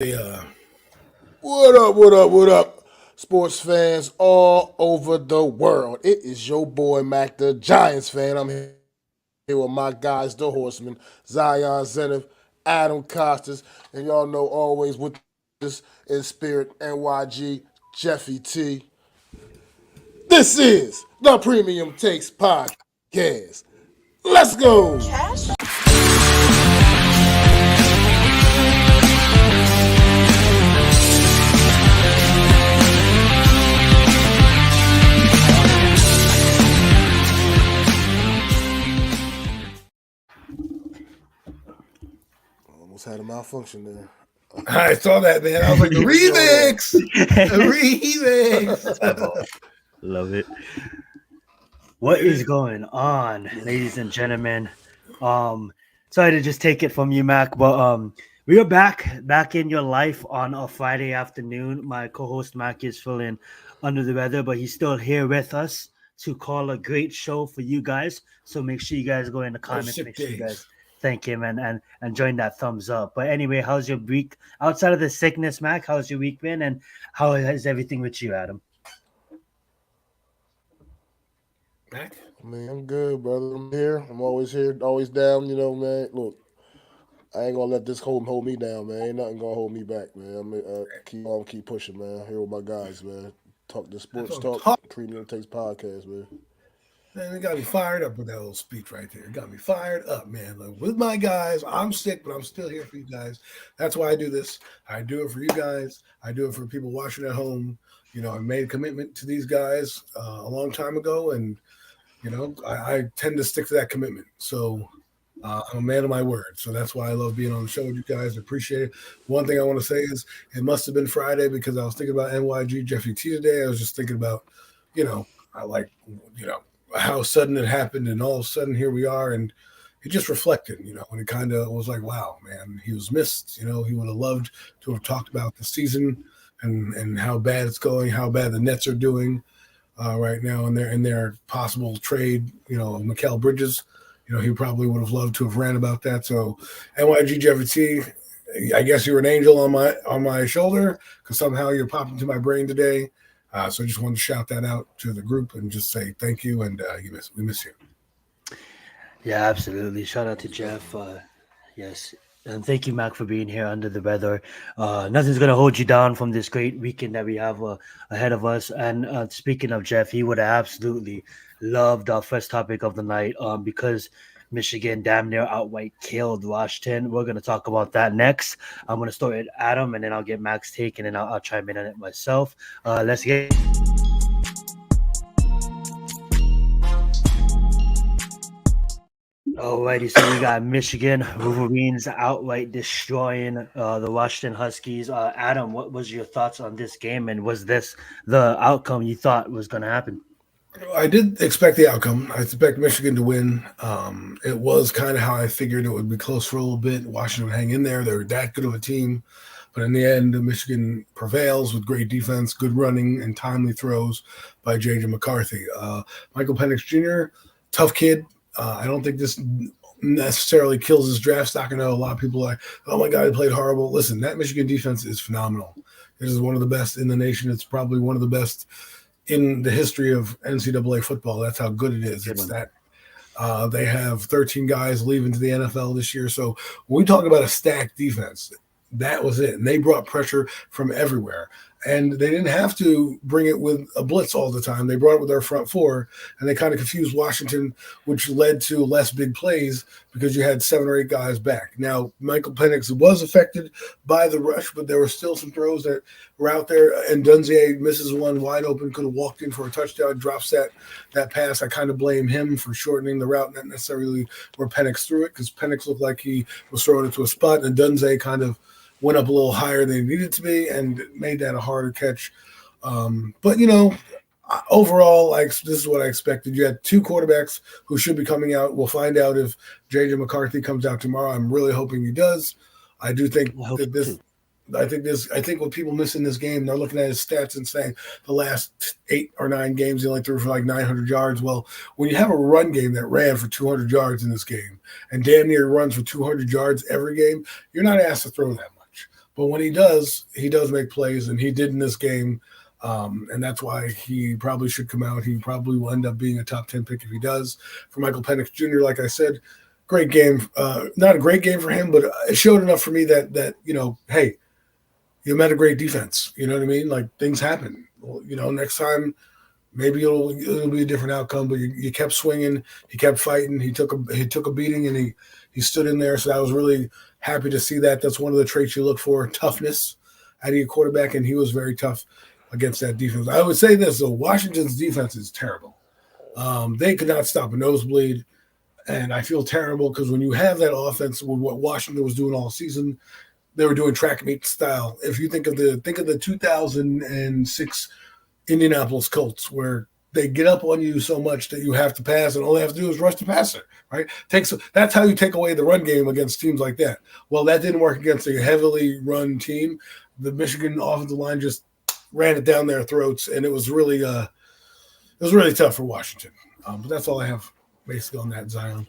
Yeah. What up, what up, what up, sports fans all over the world? It is your boy Mac, the Giants fan. I'm here with my guys, the Horsemen, Zion Zenith, Adam Costas, and y'all know always with us in spirit, NYG, Jeffy T. This is the Premium Takes Podcast. Let's go. Almost had a malfunction there. I saw that, man. I was like, a remix! A remix! Love it. What is going on, ladies and gentlemen? Sorry to just take it from you, Mac, but we are back in your life on a Friday afternoon. My co-host Mac is feeling under the weather, but he's still here with us to call a great show for you guys. So make sure you guys go in the comments. Make sure you guys thank him and join that thumbs up. But anyway, how's your week outside of the sickness, Mac? How's your week been, and how is everything with you, Adam? Mac? Man, I'm good, brother. I'm here, always down, man. Look, I ain't gonna let this hold me down, man. Ain't nothing gonna hold me back, man. I'm keep pushing, man. Here with my guys, man. Talk the sports talk. Premium Takes Podcast, man. Man, it got me fired up with that little speech right there. It got me fired up, man. Like, with my guys, I'm sick, but I'm still here for you guys. That's why I do this. I do it for you guys. I do it for people watching at home. I made a commitment to these guys a long time ago, and I tend to stick to that commitment. So I'm a man of my word. So that's why I love being on the show with you guys. I appreciate it. One thing I want to say is it must have been Friday because I was thinking about NYG Jeffy T today. I was just thinking about, how sudden it happened, and all of a sudden here we are, and it just reflected, when it kind of was like, wow, man, he was missed. He would have loved to have talked about the season and how bad it's going, how bad the Nets are doing right now in their possible trade, Mikal Bridges. He probably would have loved to have ran about that. So NYG Jeffy T, I guess you were an angel on my shoulder because somehow you're popping to my brain today. So I just wanted to shout that out to the group and just say thank you, and we miss you. Yeah, absolutely. Shout out to Jeff. Yes, and thank you, Mac, for being here under the weather. Nothing's going to hold you down from this great weekend that we have ahead of us. And speaking of Jeff, he would have absolutely loved our first topic of the night because Michigan damn near outright killed Washington. We're going to talk about that next. I'm going to start with Adam, and then I'll get Mac's take, and then I'll chime in on it myself. Let's get Alrighty, so we got Michigan Wolverines outright destroying the Washington Huskies. Adam, what was your thoughts on this game, and was this the outcome you thought was going to happen? I did expect the outcome. I expect Michigan to win. It was kind of how I figured it would be close for a little bit. Washington would hang in there. They were that good of a team. But in the end, Michigan prevails with great defense, good running, and timely throws by J.J. McCarthy. Michael Pennix Jr., tough kid. I don't think this necessarily kills his draft stock. I know a lot of people are like, oh, my God, he played horrible. Listen, that Michigan defense is phenomenal. This is one of the best in the nation. It's probably one of the best in the history of NCAA football. That's how good it is. It's that they have 13 guys leaving to the NFL this year. So when we talk about a stacked defense, that was it. And they brought pressure from everywhere. And they didn't have to bring it with a blitz all the time. They brought it with their front four, and they kind of confused Washington, which led to less big plays because you had 7 or 8 guys back. Now, Michael Pennix was affected by the rush, but there were still some throws that were out there, and Dunze misses one wide open, could have walked in for a touchdown, drops that pass. I kind of blame him for shortening the route, not necessarily where Pennix threw it, because Pennix looked like he was throwing it to a spot, and Dunze kind of went up a little higher than it needed to be and made that a harder catch. But, overall, this is what I expected. You had 2 quarterbacks who should be coming out. We'll find out if J.J. McCarthy comes out tomorrow. I'm really hoping he does. I do think that this – I think what people miss in this game, they're looking at his stats and saying the last 8 or 9 games he only threw for like 900 yards. Well, when you have a run game that ran for 200 yards in this game and damn near runs for 200 yards every game, you're not asked to throw that much. But when he does make plays, and he did in this game. And that's why he probably should come out. He probably will end up being a top 10 pick if he does. For Michael Pennix Jr., like I said, great game. Not a great game for him, but it showed enough for me that hey, you met a great defense. You know what I mean? Like, things happen. Well, next time maybe it'll be a different outcome. But you kept swinging. He kept fighting. He took a beating, and he stood in there. So I was really happy to see that. That's one of the traits you look for: toughness out of your quarterback, and he was very tough against that defense. I would say this, though: Washington's defense is terrible. They could not stop a nosebleed, and I feel terrible because when you have that offense with what Washington was doing all season, they were doing track meet style. If you think of the 2006 Indianapolis Colts, where they get up on you so much that you have to pass, and all they have to do is rush the passer, right? That's how you take away the run game against teams like that. Well, that didn't work against a heavily run team. The Michigan offensive line just ran it down their throats, and it was really tough for Washington. But that's all I have basically on that, Zion.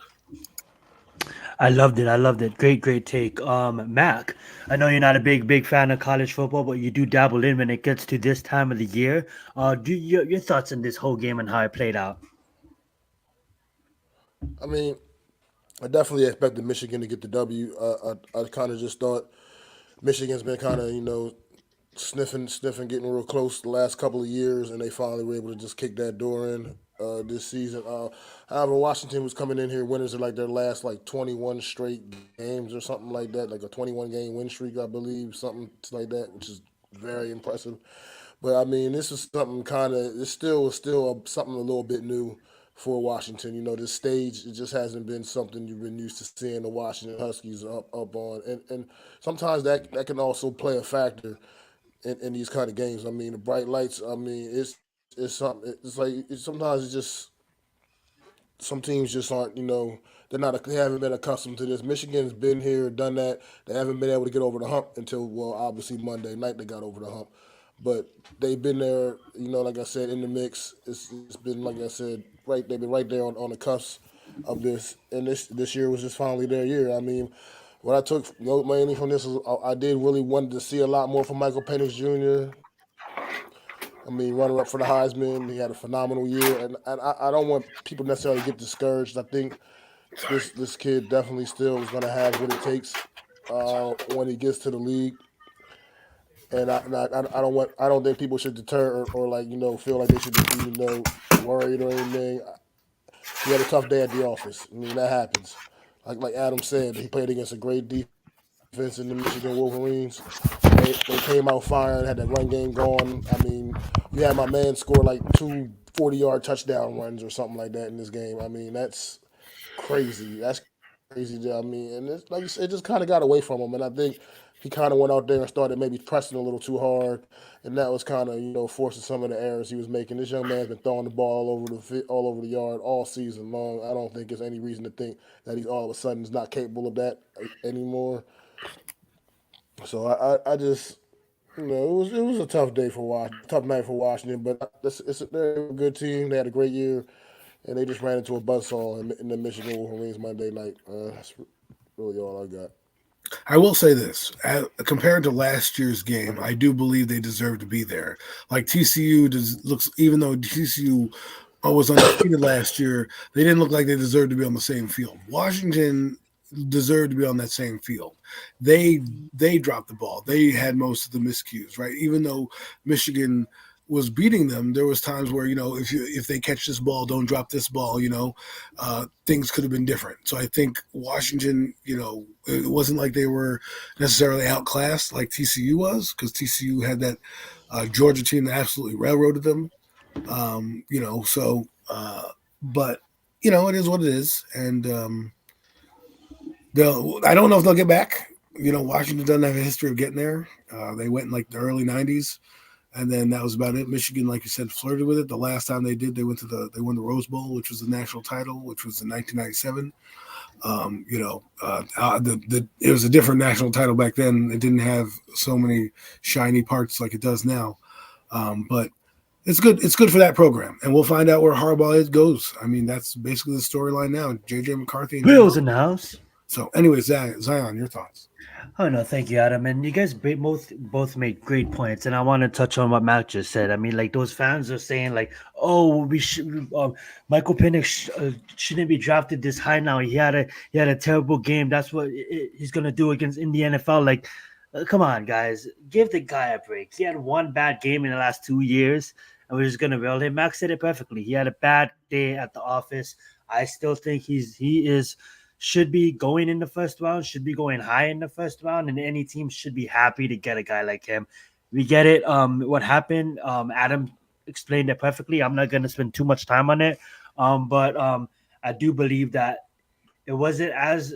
I loved it. Great take. Mac, I know you're not a big fan of college football, but you do dabble in when it gets to this time of the year. Your thoughts on this whole game and how it played out? I mean, I definitely expected Michigan to get the W. I kind of just thought Michigan's been kind of, sniffing, getting real close the last couple of years, and they finally were able to just kick that door in this season. However, Washington was coming in here winners of like their last 21 straight games or something like that, like a 21 game win streak, I believe, something like that, which is very impressive. But I mean, this is something it's still something a little bit new for Washington. This stage, it just hasn't been something you've been used to seeing the Washington Huskies up on, and sometimes that can also play a factor in these kind of games. I mean, the bright lights. I mean, it's something. Sometimes it's just some teams just aren't. They haven't been accustomed to this. Michigan's been here, done that. They haven't been able to get over the hump until, well, obviously Monday night they got over the hump. But they've been there. Like I said, in the mix. It's been, like I said, right. They've been right there on the cusp of this, and this year was just finally their year. I mean, what I took mainly from this is I did really wanted to see a lot more from Michael Pennix Jr. I mean, runner up for the Heisman, he had a phenomenal year, and I don't want people necessarily to get discouraged. I think this kid definitely still is going to have what it takes when he gets to the league, and I don't think people should deter or feel like they should be worried or anything. He had a tough day at the office. I mean, that happens. Like Adam said, he played against a great defense in the Michigan Wolverines. They came out firing, had that run game going. I mean, you had my man score like 2 40-yard touchdown runs or something like that in this game. I mean, that's crazy. That's crazy. I mean, and it's like you said, it just kind of got away from him. And I think he kind of went out there and started maybe pressing a little too hard, and that was kind of forcing some of the errors he was making. This young man's been throwing the ball all over the yard all season long. I don't think there's any reason to think that he's all of a sudden is not capable of that anymore. So I just it was a tough day for tough night for Washington, but they're a good team. They had a great year, and they just ran into a buzzsaw in the Michigan Wolverines Monday night. That's really all I got. I will say this: compared to last year's game, I do believe they deserve to be there. Like TCU looks, even though TCU was undefeated last year, they didn't look like they deserved to be on the same field. Washington deserved to be on that same field. They dropped the ball. They had most of the miscues, right? Even though Michigan was beating them, there was times where if they catch this ball, don't drop this ball, things could have been different. So I think Washington, it wasn't like they were necessarily outclassed like TCU was, because TCU had that Georgia team that absolutely railroaded them. But it is what it is, and I don't know if they'll get back. Washington doesn't have a history of getting there. They went in like the early '90s. And then that was about it. Michigan, like you said, flirted with it. The last time they did, they won the Rose Bowl, which was the national title, which was in 1997. It was a different national title back then. It didn't have so many shiny parts like it does now. But it's good. It's good for that program, and we'll find out where Harbaugh goes. I mean, that's basically the storyline now. JJ McCarthy, Bills in the house. So, anyways, Zion, your thoughts? Oh no, thank you, Adam. And you guys both made great points, and I want to touch on what Mac just said. I mean, like those fans are saying, like, "Oh, we should Michael Pennix shouldn't be drafted this high now. He had a terrible game. That's what he's gonna do against in the NFL." Like, come on, guys, give the guy a break. He had one bad game in the last 2 years, and we're just gonna rail him. Max said it perfectly. He had a bad day at the office. I still think he is should be going in the first round, should be going high in the first round, and any team should be happy to get a guy like him. We get it. What happened? Adam explained it perfectly. I'm not going to spend too much time on it, but I do believe that it wasn't as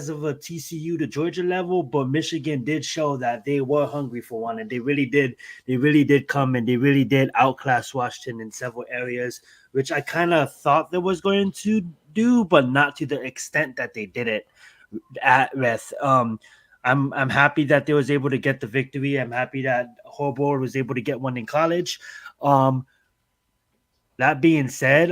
of a TCU to Georgia level, but Michigan did show that they were hungry for one, and they really did. They really did come and they really did outclass Washington in several areas, which I kind of thought they was going to do, but not to the extent that they did it at with. I'm happy that they was able to get the victory. I'm happy that Horbold was able to get one in college. Um, that being said,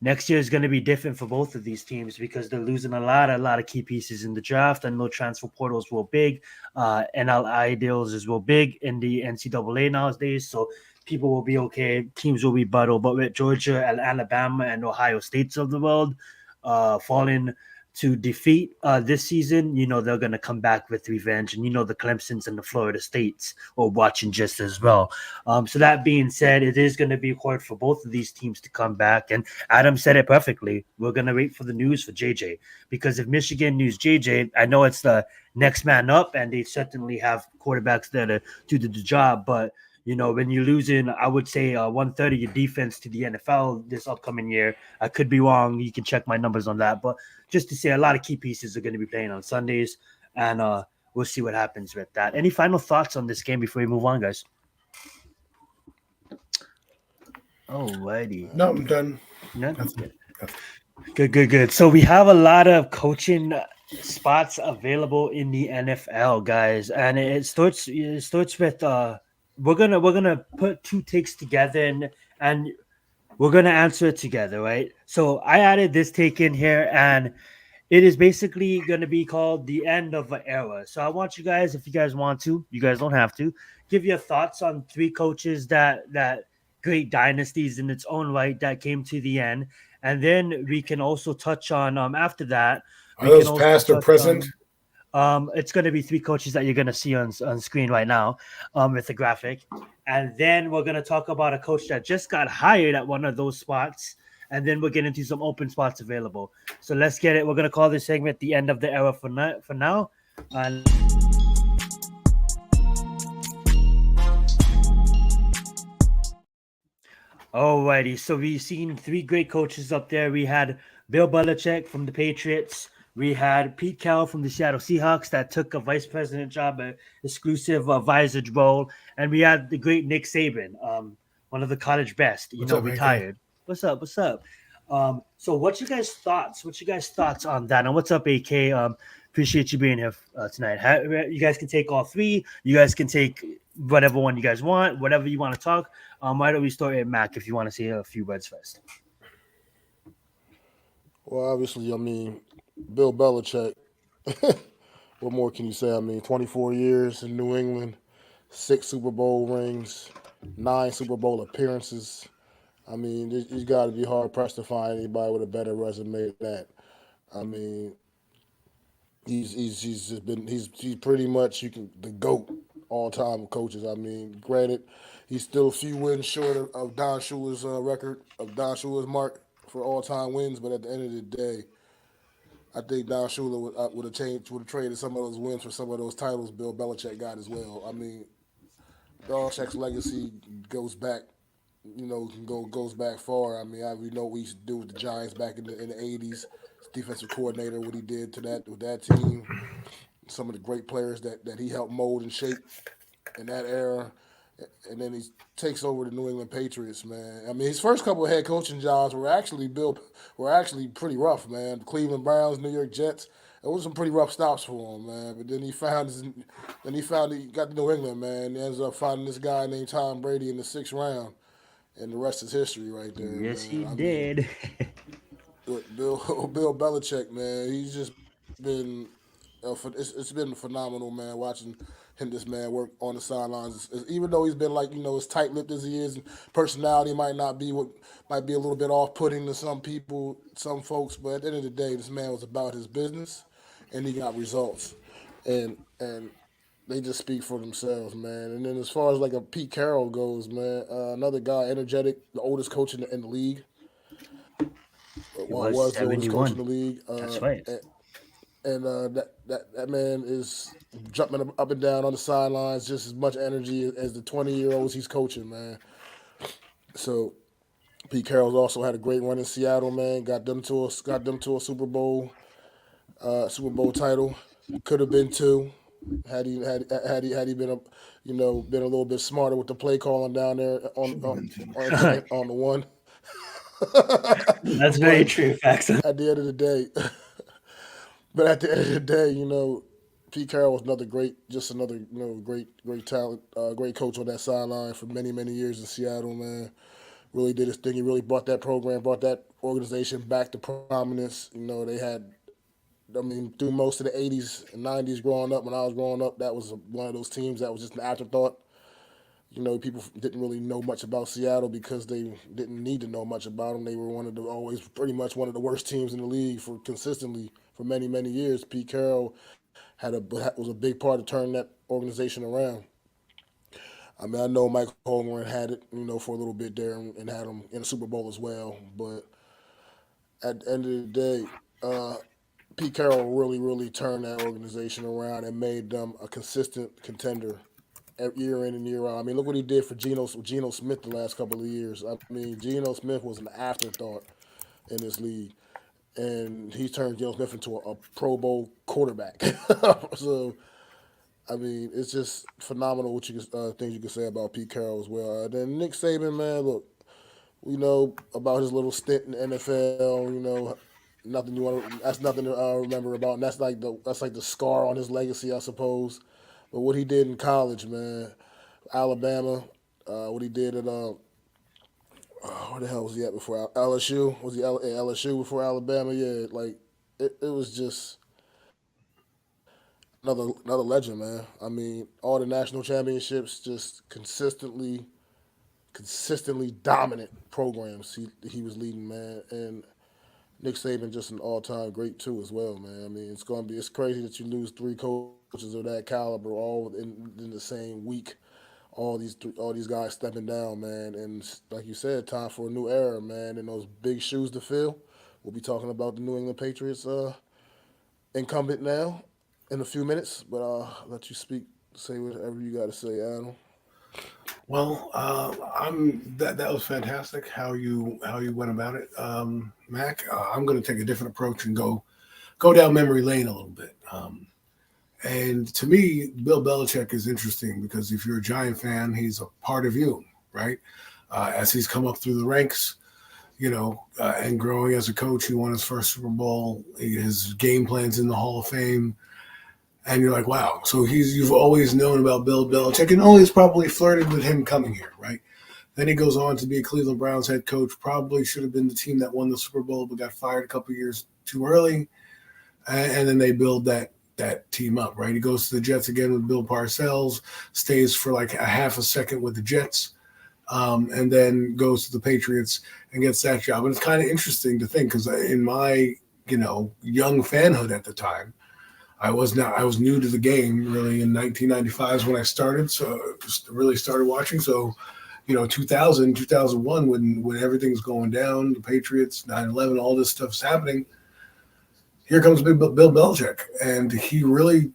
next year is going to be different for both of these teams because they're losing a lot of key pieces in the draft. I know transfer portals were big, NLI deals is real big in the NCAA nowadays. So people will be okay, teams will be buttled. But with Georgia and Alabama and Ohio States of the world falling to defeat this season, they're going to come back with revenge. And the Clemsons and the Florida States are watching just as well. So that being said, it is going to be hard for both of these teams to come back. And Adam said it perfectly. We're going to wait for the news for JJ because if Michigan news JJ, I know it's the next man up, and they certainly have quarterbacks there to do the job. But when you're losing, I would say 1/3 of your defense to the NFL this upcoming year. I could be wrong. You can check my numbers on that. But just to say, a lot of key pieces are going to be playing on Sundays, and we'll see what happens with that. Any final thoughts on this game before we move on, guys? Alrighty. No, I'm done. None? That's Good. it. Good. So we have a lot of coaching spots available in the NFL, guys, and it starts with we're gonna put two takes together and we're gonna answer it together, right? So I added this take in here, and it is basically gonna be called the end of an era. So I want you guys, if you guys want to, you guys don't have to, give your thoughts on three coaches that great dynasties in its own right that came to the end, and then we can also touch on after that Are we can those also past or touch present? on it's going to be three coaches that you're going to see on screen right now with the graphic. And then we're going to talk about a coach that just got hired at one of those spots. And then we'll get into some open spots available. So let's get it. We're going to call this segment the end of the era for now. And alrighty. So we've seen three great coaches up there. We had Bill Belichick from the Patriots. We had Pete Carroll from the Seattle Seahawks that took a vice president job, an exclusive advisor role. And we had the great Nick Saban, one of the college best, What's up, AK? retired. What's up? What's up? So what's you guys' thoughts? What's you guys' thoughts on that? And what's up, AK? Appreciate you being here tonight. You guys can take all three. You guys can take whatever one you guys want, whatever you want to talk. Why don't we start at Mac if you want to say a few words first? Well, obviously, I mean, Bill Belichick. What more can you say? I mean, 24 years in New England, 6 Super Bowl rings, 9 Super Bowl appearances. I mean, you got to be hard pressed to find anybody with a better resume than that. I mean, he's just been he's pretty much the goat all time coaches. I mean, granted, he's still a few wins short of Don Shula's record of Don Shula's mark for all time wins. But at the end of the day, I think Don Shula would have traded some of those wins for some of those titles Bill Belichick got as well. I mean, Belichick's legacy goes back, goes back far. I mean, we know what we used to do with the Giants back in the '80s. Defensive coordinator, what he did to that with that team, some of the great players that he helped mold and shape in that era, and then he takes over the New England Patriots. Man, I mean, his first couple of head coaching jobs were actually pretty rough. Man, Cleveland Browns, New York Jets. It was some pretty rough stops for him, man. But then he got to New England, man. He ends up finding this guy named Tom Brady in the 6th round, and the rest is history right there, Yes, man. he I mean, did. Bill Belichick, man, he's just been It's been phenomenal, man. Watching this man work on the sidelines. Even though he's been like as tight-lipped as he is, and personality might be a little bit off-putting to some people, some folks. But at the end of the day, this man was about his business, and he got results, and they just speak for themselves, man. And then as far as like a Pete Carroll goes, man, another guy, energetic, the oldest coach in the league. He Well, was was the oldest coach in 71. the league. That's right. And that man is jumping up and down on the sidelines, just as much energy as the 20-year-olds he's coaching, man. So Pete Carroll's also had a great run in Seattle, man. Got them to a Super Bowl title. Could have been two, had he been been a little bit smarter with the play calling down there Should have been too. on the one. That's very But true, facts. at the end of the day, but at the end of the day, Pete Carroll was another great talent, great coach on that sideline for many, many years in Seattle, man. Really did his thing. He really brought that organization back to prominence. They had, through most of the 80s and 90s growing up, when I was growing up, that was one of those teams that was just an afterthought. People didn't really know much about Seattle because they didn't need to know much about them. They were pretty much one of the worst teams in the league for many, many years. Pete Carroll was a big part of turning that organization around. I mean, I know Michael Holmgren had it, for a little bit there and had them in the Super Bowl as well. But at the end of the day, Pete Carroll really, really turned that organization around and made them a consistent contender year in and year out. I mean, look what he did for Geno Smith the last couple of years. I mean, Geno Smith was an afterthought in this league, and he turned Geno Smith into a Pro Bowl quarterback. So, I mean, it's just phenomenal things you can say about Pete Carroll as well. Then Nick Saban, man, look, we know about his little stint in the NFL. That's nothing to remember about. And that's like the scar on his legacy, I suppose. But what he did in college, man, Alabama, what he did at where the hell was he at before LSU? Was he at LSU before Alabama? Yeah, like it was just another legend, man. I mean, all the national championships, just consistently dominant programs he was leading, man. And Nick Saban just an all-time great too as well, man. I mean, it's crazy that you lose three coaches of that caliber all in the same week. All these guys stepping down, man. And like you said, time for a new era, man. And those big shoes to fill. We'll be talking about the New England Patriots incumbent now in a few minutes, but I'll let you say whatever you got to say, Adam. Well, that was fantastic how you went about it, Mac. I'm going to take a different approach and go down memory lane a little bit. And to me, Bill Belichick is interesting because if you're a Giant fan, he's a part of you, right? As he's come up through the ranks, and growing as a coach, he won his first Super Bowl. His game plan's in the Hall of Fame. And you're like, wow. So you've always known about Bill Belichick and always probably flirted with him coming here, right? Then he goes on to be a Cleveland Browns head coach. Probably should have been the team that won the Super Bowl, but got fired a couple years too early. And then they build that team up, right? He goes to the Jets again with Bill Parcells, stays for like a half a second with the Jets, and then goes to the Patriots and gets that job. And it's kind of interesting to think because in my, young fanhood at the time, I was new to the game really in 1995 is when I started. So just really started watching. So, 2000, 2001, when everything's going down, the Patriots, 9/11, all this stuff's happening. Here comes Bill Belichick. And he really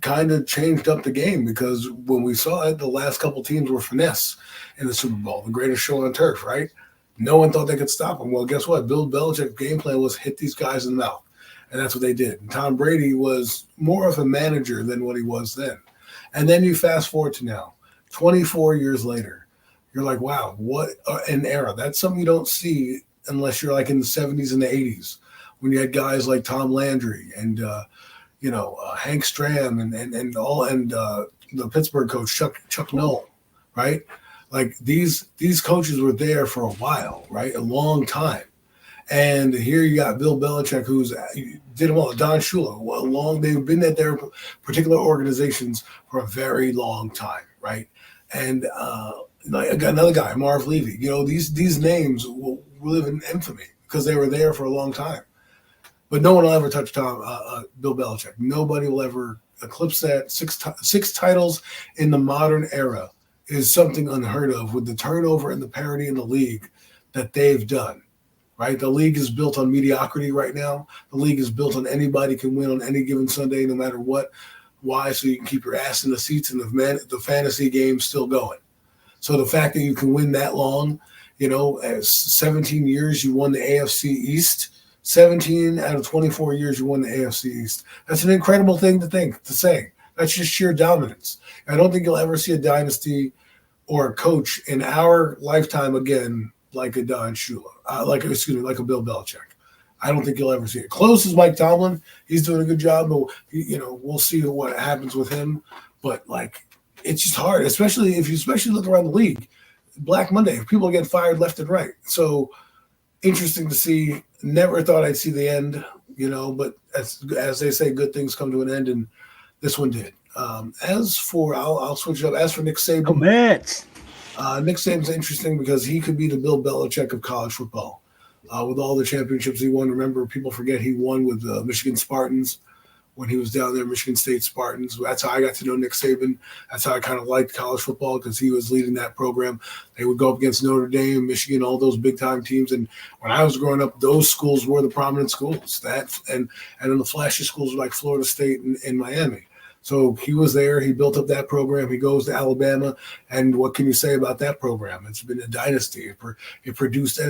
kind of changed up the game because when we saw it, the last couple teams were finesse in the Super Bowl, the greatest show on turf, right? No one thought they could stop him. Well, guess what? Bill Belichick's game plan was hit these guys in the mouth. And that's what they did. And Tom Brady was more of a manager than what he was then. And then you fast forward to now, 24 years later, you're like, wow, what an era. That's something you don't see unless you're like in the 70s and the 80s when you had guys like Tom Landry and, Hank Stram and the Pittsburgh coach, Chuck Noll, right? Like these coaches were there for a while, right? A long time. And here you got Bill Belichick, who's did them all. Don Shula, they've been at their particular organizations for a very long time, right? And I got another guy, Marv Levy. These names will live in infamy because they were there for a long time. But no one will ever touch Bill Belichick. Nobody will ever eclipse that. Six titles in the modern era is something unheard of with the turnover and the parity in the league that they've done. Right, the league is built on mediocrity right now. The league is built on anybody can win on any given Sunday, no matter what. Why? So you can keep your ass in the seats and the fantasy game's still going. So the fact that you can win that long, as 17 years you won the AFC East, 17 out of 24 years you won the AFC East. That's an incredible thing to say. That's just sheer dominance. I don't think you'll ever see a dynasty or a coach in our lifetime again like a Don Shula, like a Bill Belichick. I don't think you'll ever see it. Close as Mike Tomlin. He's doing a good job, but we'll see what happens with him. But it's just hard, especially if you look around the league. Black Monday, people get fired left and right. So interesting to see. Never thought I'd see the end, but as they say, good things come to an end, and this one did. As for, I'll switch it up. As for Nick Saban, Nick Saban's interesting because he could be the Bill Belichick of college football. With all the championships he won, remember, people forget he won with the Michigan Spartans when he was down there, Michigan State Spartans. That's how I got to know Nick Saban. That's how I kind of liked college football because he was leading that program. They would go up against Notre Dame, Michigan, all those big-time teams. And when I was growing up, those schools were the prominent schools. And then the flashy schools were like Florida State and Miami. So he was there. He built up that program. He goes to Alabama. And what can you say about that program? It's been a dynasty. It produced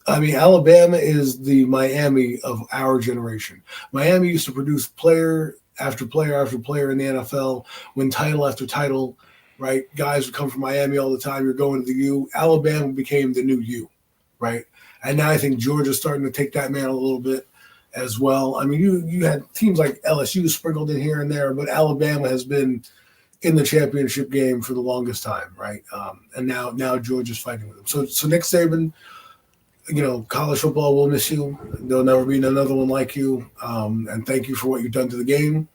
Alabama is the Miami of our generation. Miami used to produce player after player after player in the NFL, win title after title, right? Guys would come from Miami all the time. You're going to the U. Alabama became the new U, right? And now I think Georgia's starting to take that mantle a little bit as well. I mean, you had teams like LSU sprinkled in here and there, but Alabama has been in the championship game for the longest time, right? And now Georgia's fighting with them. So Nick Saban, college football will miss you. There'll never be another one like you. And thank you for what you've done to the game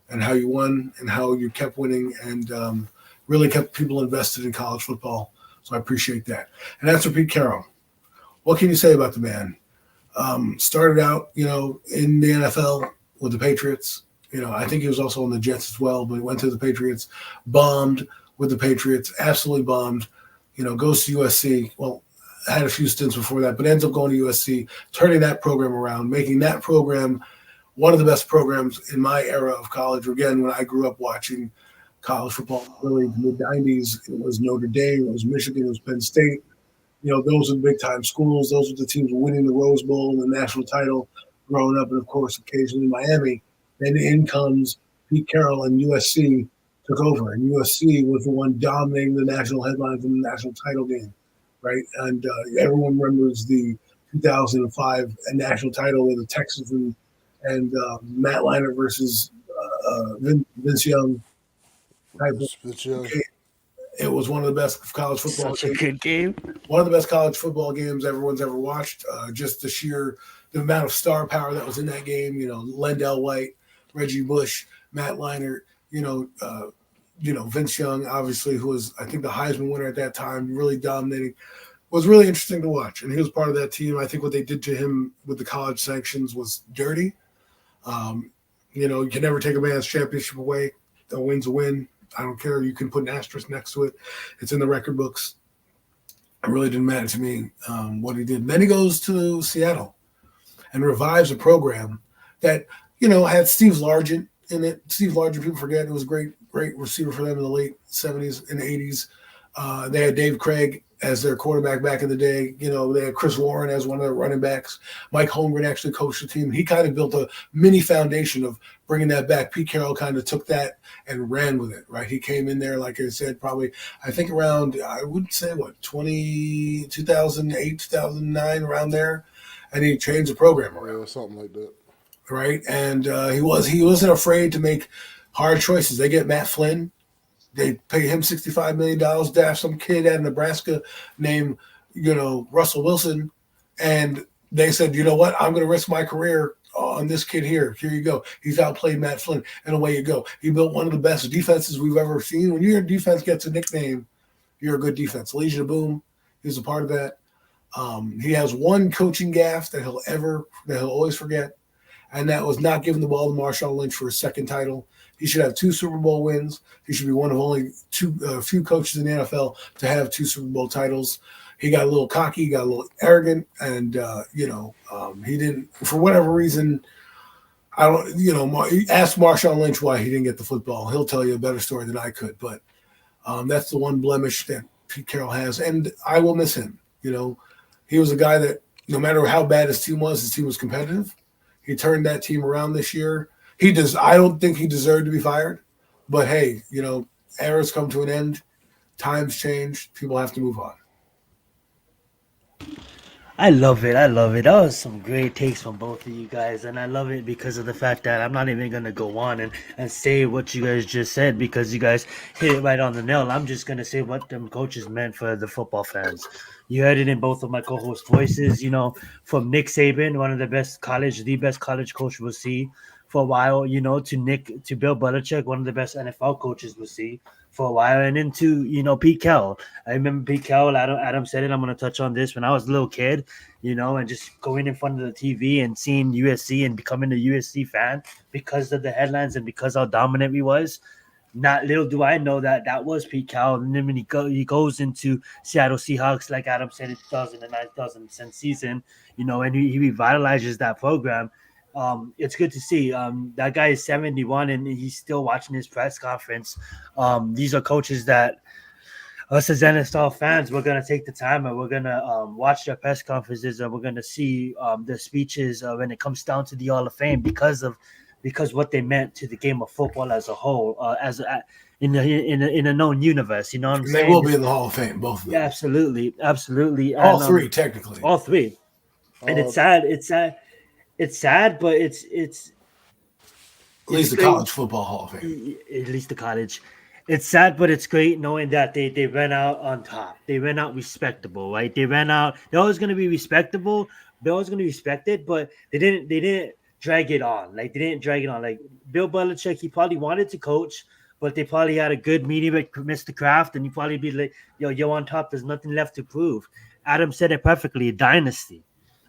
and how you won and how you kept winning and really kept people invested in college football. So I appreciate that. And that's for Pete Carroll. What can you say about the man? Started out, in the NFL with the Patriots. I think he was also on the Jets as well, but he went to the Patriots, bombed with the Patriots, absolutely bombed. Goes to USC. Well, had a few stints before that, but ends up going to USC, turning that program around, making that program one of the best programs in my era of college. Again, when I grew up watching college football, really mid-90s, it was Notre Dame, it was Michigan, it was Penn State. Those are the big-time schools. Those are the teams winning the Rose Bowl and the national title growing up, and, of course, occasionally Miami. Then in comes Pete Carroll, and USC took over, and USC was the one dominating the national headlines in the national title game. Right, and everyone remembers the 2005 national title with the Texans and Matt Leinart versus Vince Young. It was one of the best college football games. Such a good game. One of the best college football games everyone's ever watched. Just the amount of star power that was in that game. Lendell White, Reggie Bush, Matt Leinart. Vince Young, obviously, who was, I think, the Heisman winner at that time, really dominating, was really interesting to watch. And he was part of that team. I think what they did to him with the college sanctions was dirty. You can never take a man's championship away. A win's a win. I don't care. You can put an asterisk next to it. It's in the record books. It really didn't matter to me what he did. And then he goes to Seattle and revives a program that, had Steve Largent in it. Steve Largent, people forget, it was a great receiver for them in the late 70s and 80s. They had Dave Craig as their quarterback back in the day. They had Chris Warren as one of their running backs. Mike Holmgren actually coached the team. He kind of built a mini foundation of bringing that back. Pete Carroll kind of took that and ran with it, right? He came in there, like I said, probably, I think around, I would say, 2008, 2009, around there. And he changed the program around. Yeah, something like that. Right? And he wasn't afraid to make hard choices. They get Matt Flynn. They pay him $65 million to have some kid out of Nebraska named, Russell Wilson. And they said, you know what? I'm going to risk my career on this kid here. Here you go. He's outplayed Matt Flynn, and away you go. He built one of the best defenses we've ever seen. When your defense gets a nickname, you're a good defense. Legion of Boom, he's a part of that. He has one coaching gaffe that he'll always forget, and that was not giving the ball to Marshawn Lynch for his second title. He should have 2 Super Bowl wins. He should be one of only few coaches in the NFL to have 2 Super Bowl titles. He got a little cocky, he got a little arrogant, and he didn't, for whatever reason. Ask Marshawn Lynch why he didn't get the football. He'll tell you a better story than I could. But that's the one blemish that Pete Carroll has, and I will miss him. He was a guy that no matter how bad his team was competitive. He turned that team around this year. I don't think he deserved to be fired, but hey, eras come to an end, times change, people have to move on. I love it. That was some great takes from both of you guys, and I love it because of the fact that I'm not even going to go on and say what you guys just said because you guys hit it right on the nail. I'm just going to say what them coaches meant for the football fans. You heard it in both of my co-host voices, from Nick Saban, one of the best college coach we'll see for a while, to Bill Belichick, one of the best NFL coaches we'll see for a while, and into Pete Carroll. I remember Pete Carroll. Adam said it. I'm going to touch on this when I was a little kid, and just going in front of the TV and seeing USC and becoming a USC fan because of the headlines and because how dominant he was. Not little do I know that was Pete Carroll. And then when he goes into Seattle Seahawks, like Adam said, in 2009, 2010 season, and he revitalizes that program. It's good to see. That guy is 71 and he's still watching his press conference. These are coaches that us as NFL fans, we're going to take the time and we're going to watch their press conferences and we're going to see their speeches when it comes down to the Hall of Fame because what they meant to the game of football as a whole, in a known universe. You know what I'm saying? They will be in the Hall of Fame, both of them. Yeah, absolutely. All three, technically. All three. And it's sad. It's sad, but it's at least the College Football Hall of Fame. At least the college. It's sad, but it's great knowing that they ran out on top. They ran out respectable, right? They ran out. They're always going to be respectable. They're always going to be respected, but they didn't drag it on. Like they didn't drag it on. Like Bill Belichick, he probably wanted to coach, but they probably had a good meeting with Mr. Kraft, and he probably be like, "Yo, on top. There's nothing left to prove." Adam said it perfectly. A dynasty.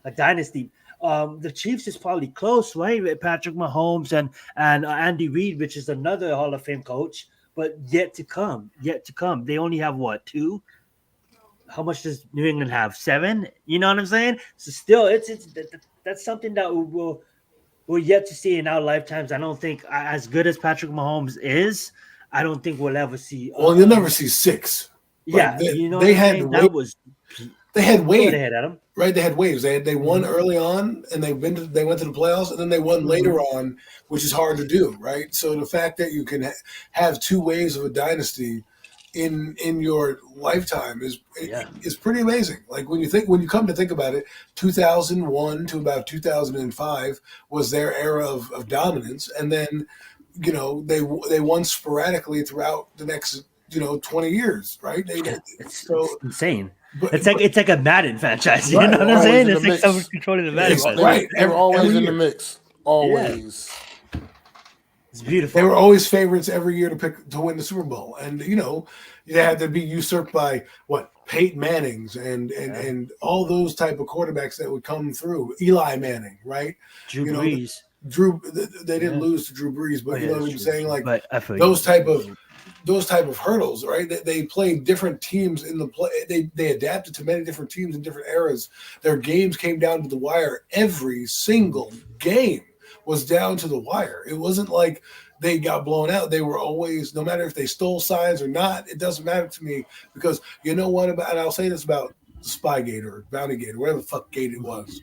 The Chiefs is probably close, right? With Patrick Mahomes and Andy Reid, which is another Hall of Fame coach, but yet to come. They only have what, 2? How much does New England have? 7? You know what I'm saying? So still, that's something that we're yet to see in our lifetimes. I don't think as good as Patrick Mahomes is, I don't think we'll ever see. Well, you'll never see 6. Yeah, they had waves. They had waves. They had Adam. Right, they had waves. They won early on, and they went to the playoffs, and then they won later on, which is hard to do, right? So the fact that you can have 2 waves of a dynasty in your lifetime is pretty amazing. Like when you come to think about it, 2001 to about 2005 was their era of dominance, and then they won sporadically throughout the next 20 years, right? It's insane. It's like a Madden franchise. You know what I'm saying? It's like someone's controlling the Madden. Right. They were always in the mix. Always. Yeah. It's beautiful. They were always favorites every year to win the Super Bowl. And, they had to be usurped by Peyton Mannings and all those type of quarterbacks that would come through. Eli Manning, right? Drew Brees. They didn't lose to Drew Brees, but you know what I'm saying? Like those type of hurdles, right? They played different teams in the play. They adapted to many different teams in different eras. Their games came down to the wire. Every single game was down to the wire. It wasn't like they got blown out. They were always, no matter if they stole signs or not, it doesn't matter to me because you know what about, and I'll say this about the Spygate or Bountygate or whatever the fuck gate it was.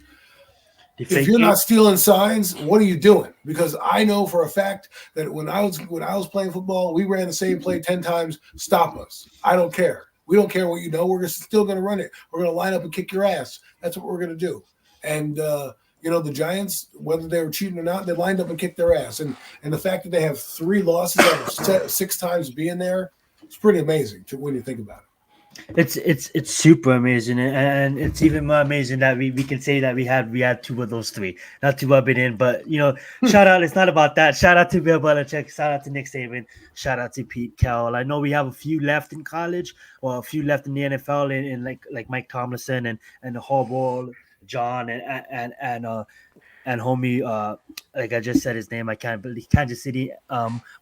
If you're not stealing signs, what are you doing? Because I know for a fact that when I was playing football, we ran the same play 10 times. Stop us. I don't care. We don't care what you know. We're still going to run it. We're going to line up and kick your ass. That's what we're going to do. And the Giants, whether they were cheating or not, they lined up and kicked their ass. And the fact that they have 3 losses out of 6 times being there, it's pretty amazing when you think about it. It's super amazing, and it's even more amazing that we can say that we had two of those three. Not to rub it in, but shout out. It's not about that. Shout out to Bill Belichick. Shout out to Nick Saban. Shout out to Pete Carroll. I know we have a few left in college, or a few left in the NFL, in like Mike Tomlinson and the Harbaugh, John and homie, like I just said his name, I can't believe Kansas City,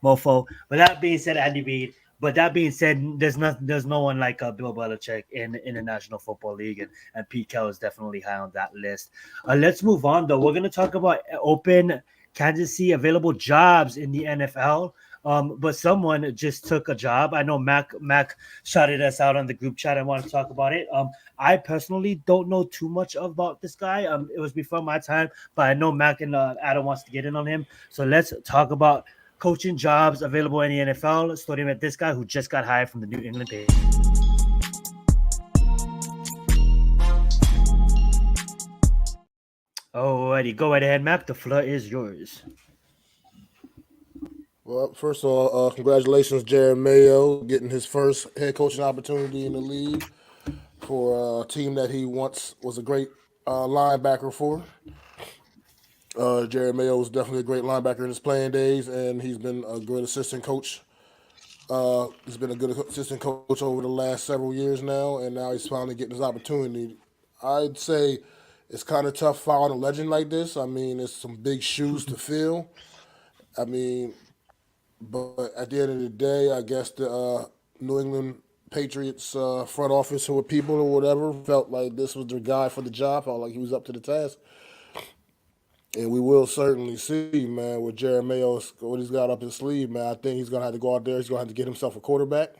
mofo. But that being said, Andy Reid. But that being said, there's no one like Bill Belichick in the National Football League, and Pete Carroll is definitely high on that list. Let's move on though. We're gonna talk about open Kansas City available jobs in the NFL. But someone just took a job. I know Mac shouted us out on the group chat. I want to talk about it. I personally don't know too much about this guy. It was before my time, but I know Mac and Adam wants to get in on him. So let's talk about coaching jobs available in the NFL, starting with this guy who just got hired from the New England Patriots. Alrighty, go right ahead, Mac. The floor is yours. Well, first of all, congratulations, Jared Mayo, getting his first head coaching opportunity in the league for a team that he once was a great linebacker for. Jared Mayo was definitely a great linebacker in his playing days, and he's been a good assistant coach. He's been a good assistant coach over the last several years now, and now he's finally getting his opportunity. I'd say it's kind of tough following a legend like this. I mean, it's some big shoes to fill. I mean, but at the end of the day, I guess the New England Patriots front office or people or whatever felt like this was the guy for the job, felt like he was up to the task. And we will certainly see, man, with Jared Mayo, what he's got up his sleeve, man. I think he's going to have to go out there. He's going to have to get himself a quarterback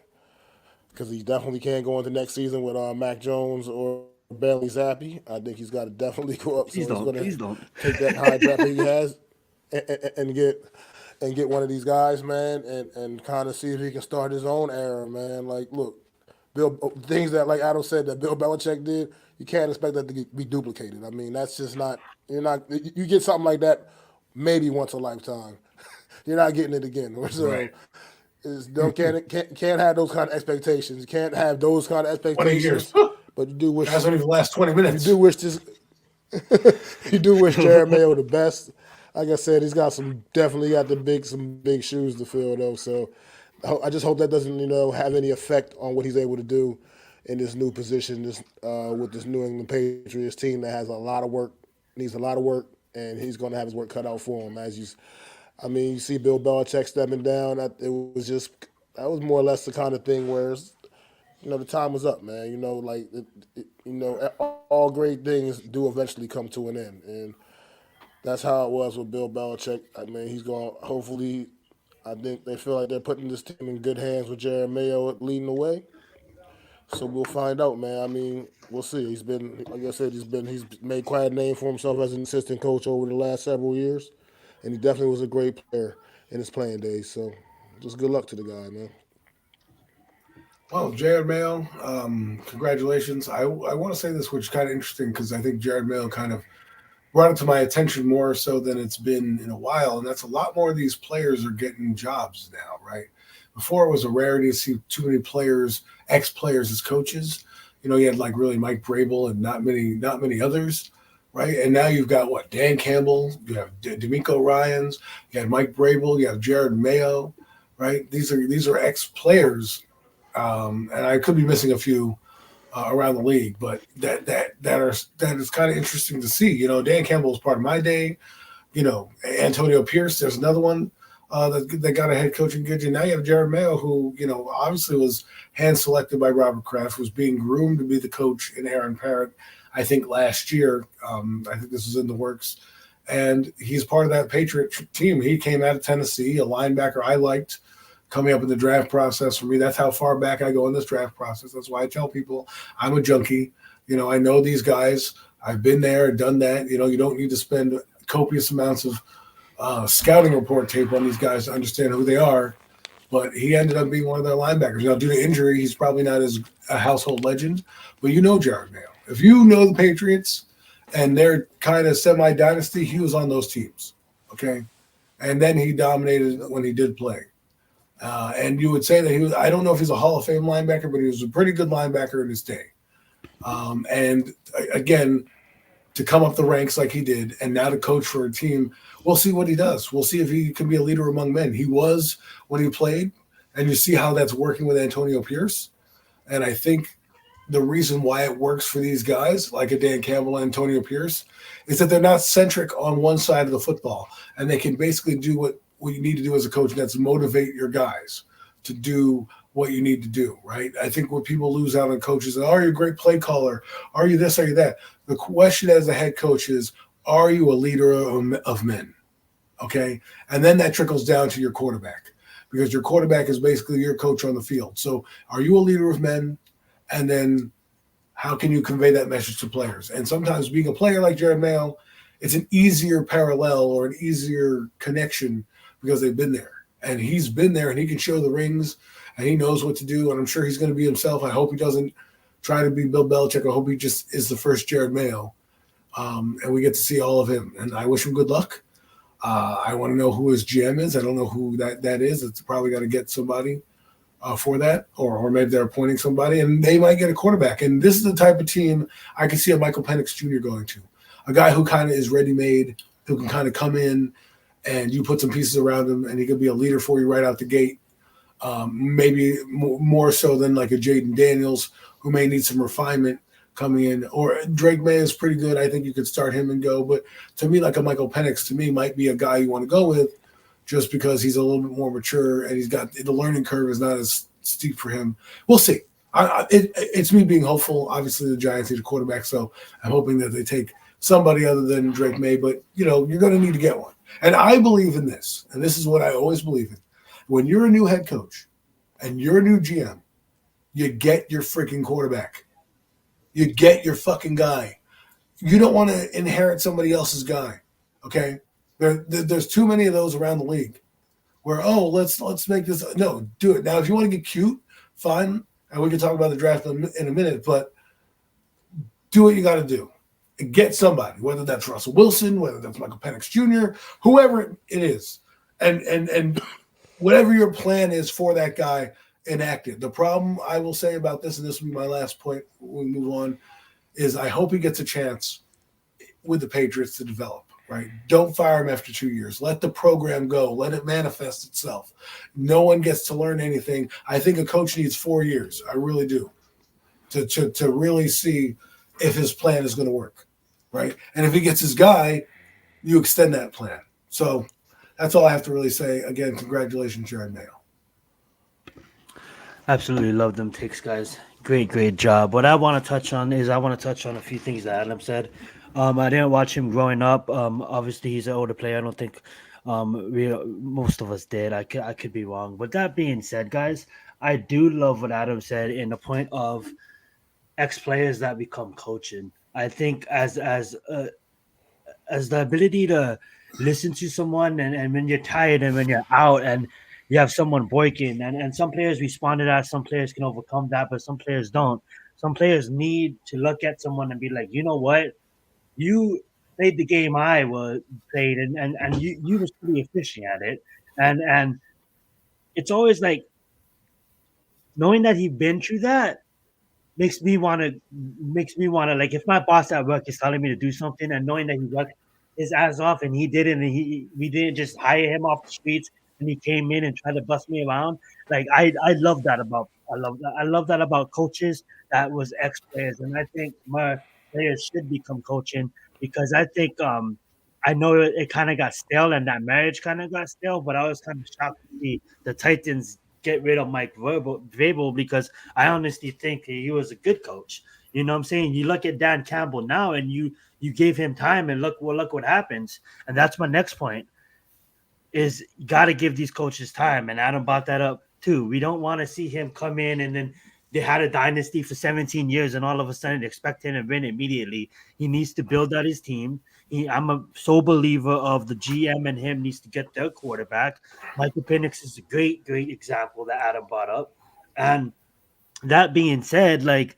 because he definitely can't go into next season with Mac Jones or Bailey Zappi. I think he's got to definitely go up. Please don't. Take that high draft that he has and get one of these guys, man, and kind of see if he can start his own era, man. Like, look, things that, like Adam said, that Bill Belichick did, you can't expect that to be duplicated. I mean, that's just not. You get something like that maybe once a lifetime. You're not getting it again. So Right. can't have those kind of expectations. You can't have those kind of 20 years. expectations. But you do wish That's only the last 20 minutes. you do wish this you do wish Jared Mayo the best. Like I said, he's got definitely got some big shoes to fill though. So I just hope that doesn't have any effect on what he's able to do in this new position, with this New England Patriots team that has needs a lot of work, and he's going to have his work cut out for him. You see Bill Belichick stepping down. That was more or less the kind of thing where the time was up, man. All great things do eventually come to an end, and that's how it was with Bill Belichick. I mean, he's going. Hopefully, I think they feel like they're putting this team in good hands with Jared Mayo leading the way. So we'll find out, man. I mean, we'll see. He's been, like I said, he's made quite a name for himself as an assistant coach over the last several years, and he definitely was a great player in his playing days. So, just good luck to the guy, man. Well, Jared Mayo, congratulations. I want to say this, which is kind of interesting because I think Jared Mayo kind of brought it to my attention more so than it's been in a while, and that's a lot more of these players are getting jobs now, right? Before it was a rarity to see too many players, ex-players as coaches. You had like really Mike Vrabel and not many others, right? And now you've got Dan Campbell, you have D'Amico Ryans, you have Mike Vrabel, you have Jared Mayo, right? These are ex-players, and I could be missing a few around the league, but that is kind of interesting to see. Dan Campbell was part of my day. Antonio Pierce, there's another one. That got a head coaching gig. And now you have Jared Mayo, who, obviously was hand selected by Robert Kraft, was being groomed to be the coach in Aaron Parrott, I think last year. I think this was in the works. And he's part of that Patriot team. He came out of Tennessee, a linebacker I liked coming up in the draft process for me. That's how far back I go in this draft process. That's why I tell people I'm a junkie. I know these guys. I've been there, done that. You don't need to spend copious amounts of scouting report tape on these guys to understand who they are, but he ended up being one of their linebackers. Now, due to injury, he's probably not as a household legend, but Jared Mayo. If you know the Patriots and they're kind of semi-dynasty, he was on those teams, okay? And then he dominated when he did play. And you would say that he was, I don't know if he's a Hall of Fame linebacker, but he was a pretty good linebacker in his day. And again, to come up the ranks like he did and now to coach for a team, we'll see what he does. We'll see if he can be a leader among men. He was when he played, and you see how that's working with Antonio Pierce. And I think the reason why it works for these guys, like a Dan Campbell and Antonio Pierce, is that they're not centric on one side of the football, and they can basically do what you need to do as a coach, and that's motivate your guys to do what you need to do, right? I think what people lose out on coaches is, are you a great play caller? Are you this? Are you that? The question as a head coach is, are you a leader of men? Okay? And then that trickles down to your quarterback, because your quarterback is basically your coach on the field. So are you a leader of men? And then how can you convey that message to players? And sometimes being a player like Jared Mayo, it's an easier parallel or an easier connection because they've been there. And he's been there, and he can show the rings, and he knows what to do, and I'm sure he's going to be himself. I hope he doesn't try to be Bill Belichick. I hope he just is the first Jared Mayo, and we get to see all of him. And I wish him good luck. I want to know who his GM is. I don't know who that is. It's probably got to get somebody for that, or maybe they're appointing somebody, and they might get a quarterback. And this is the type of team I can see a Michael Pennix Jr. going to, a guy who kind of is ready-made, who can kind of come in, and you put some pieces around him, and he could be a leader for you right out the gate. Maybe more so than like a Jaden Daniels, who may need some refinement coming in. Or Drake May is pretty good. I think you could start him and go. But to me, like a Michael Penix, to me, might be a guy you want to go with just because he's a little bit more mature and he's got the learning curve is not as steep for him. We'll see. It's me being hopeful. Obviously, the Giants need a quarterback, so I'm hoping that they take somebody other than Drake May. But, you're going to need to get one. And I believe in this, and this is what I always believe in. When you're a new head coach and you're a new GM, you get your freaking quarterback. You get your fucking guy. You don't want to inherit somebody else's guy, okay? There's too many of those around the league where, let's make this. No, do it. Now, if you want to get cute, fine, and we can talk about the draft in a minute, but do what you got to do. Get somebody, whether that's Russell Wilson, whether that's Michael Pennix Jr., whoever it is. And whatever your plan is for that guy, enact it. The problem I will say about this, and this will be my last point when we move on, is I hope he gets a chance with the Patriots to develop, right? Don't fire him after 2 years. Let the program go. Let it manifest itself. No one gets to learn anything. I think a coach needs 4 years. I really do. To really see if his plan is going to work, right? And if he gets his guy, you extend that plan. So that's all I have to really say. Again, congratulations, Jared Mayo. Absolutely love them takes, guys. Great job. What I want to touch on is a few things that Adam said. I didn't watch him growing up. Obviously, he's an older player. I don't think most of us did. I could be wrong. But that being said, guys, I do love what Adam said in the point of ex-players that become coaching. I think as the ability to listen to someone and when you're tired and when you're out and you have someone breaking and some players respond to that, some players can overcome that, but some players don't. Some players need to look at someone and be like, you know what? You played the game I played and you was pretty efficient at it. And it's always like knowing that he's been through that makes me want to like if my boss at work is telling me to do something and knowing that he worked his ass off and he did it and we didn't just hire him off the streets and he came in and tried to bust me around. Like I love that about coaches that was ex-players, and I think more players should become coaching because I think I know it kind of got stale and that marriage kind of got stale, but I was kind of shocked to see the Titans get rid of Mike Vrabel because I honestly think he was a good coach. You know what I'm saying? You look at Dan Campbell now and you gave him time and look what happens. And that's my next point is you got to give these coaches time. And Adam brought that up too. We don't want to see him come in and then they had a dynasty for 17 years and all of a sudden expect him to win immediately. He needs to build out his team. I'm a sole believer of the GM and him needs to get their quarterback. Michael Penix is a great example that Adam brought up. And that being said, like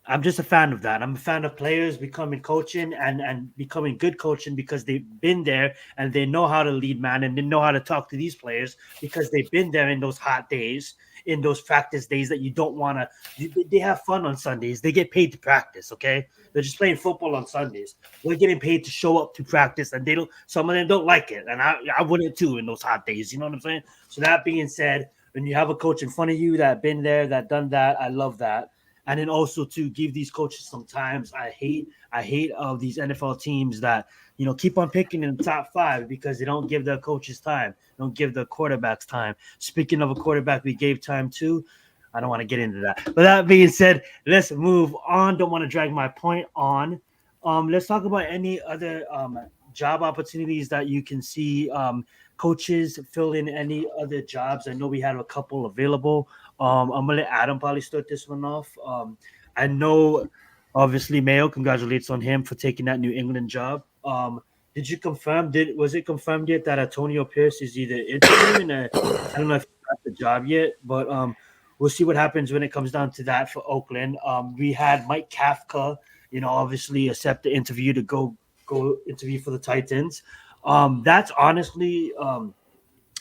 I'm just a fan of that. I'm a fan of players becoming coaching and becoming good coaching because they've been there and they know how to lead man and they know how to talk to these players because they've been there in those hot days, in those practice days that you don't want to. They have fun on Sundays. They get paid to practice. Okay, they're just playing football on Sundays. We're getting paid to show up to practice, and they don't. Some of them don't like it, and I wouldn't too in those hot days. You know what I'm saying? So that being said, when you have a coach in front of you that been there, that done that, I love that. And then also to give these coaches some times. I hate of these NFL teams that keep on picking in the top 5 because they don't give their coaches time, don't give their quarterbacks time. Speaking of a quarterback we gave time to, I don't want to get into that. But that being said, let's move on. Don't want to drag my point on. Let's talk about any other job opportunities that you can see. Coaches fill in any other jobs. I know we had a couple available. I'm gonna let Adam probably start this one off. I know, obviously, Mayo. Congratulations on him for taking that New England job. Did you confirm? Was it confirmed yet that Antonio Pierce is either interviewing? I don't know if he got the job yet, but we'll see what happens when it comes down to that for Oakland. We had Mike Kafka, obviously accept the interview to go interview for the Titans. That's honestly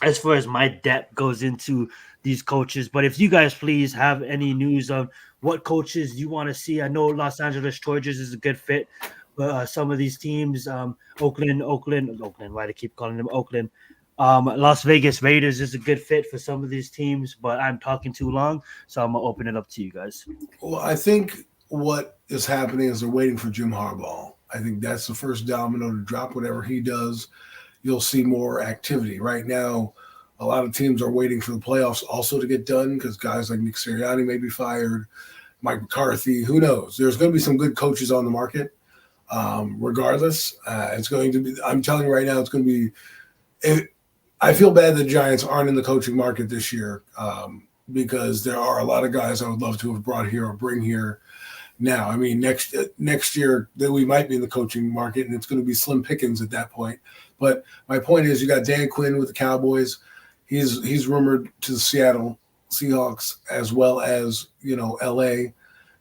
as far as my depth goes into these coaches. But if you guys please have any news of what coaches you want to see, I know Los Angeles Chargers is a good fit. But some of these teams, Oakland, why do I keep calling them Oakland? Las Vegas Raiders is a good fit for some of these teams, but I'm talking too long, so I'm going to open it up to you guys. Well, I think what is happening is they're waiting for Jim Harbaugh. I think that's the first domino to drop. Whatever he does, you'll see more activity. Right now, a lot of teams are waiting for the playoffs also to get done because guys like Nick Sirianni may be fired, Mike McCarthy, who knows? There's going to be some good coaches on the market. Regardless, it's going to be, I'm telling you right now, it's going to be, I feel bad the Giants aren't in the coaching market this year because there are a lot of guys I would love to have brought here or bring here now. I mean, next year we might be in the coaching market and it's going to be slim pickings at that point. But my point is, you got Dan Quinn with the Cowboys. He's rumored to the Seattle Seahawks as well as, LA.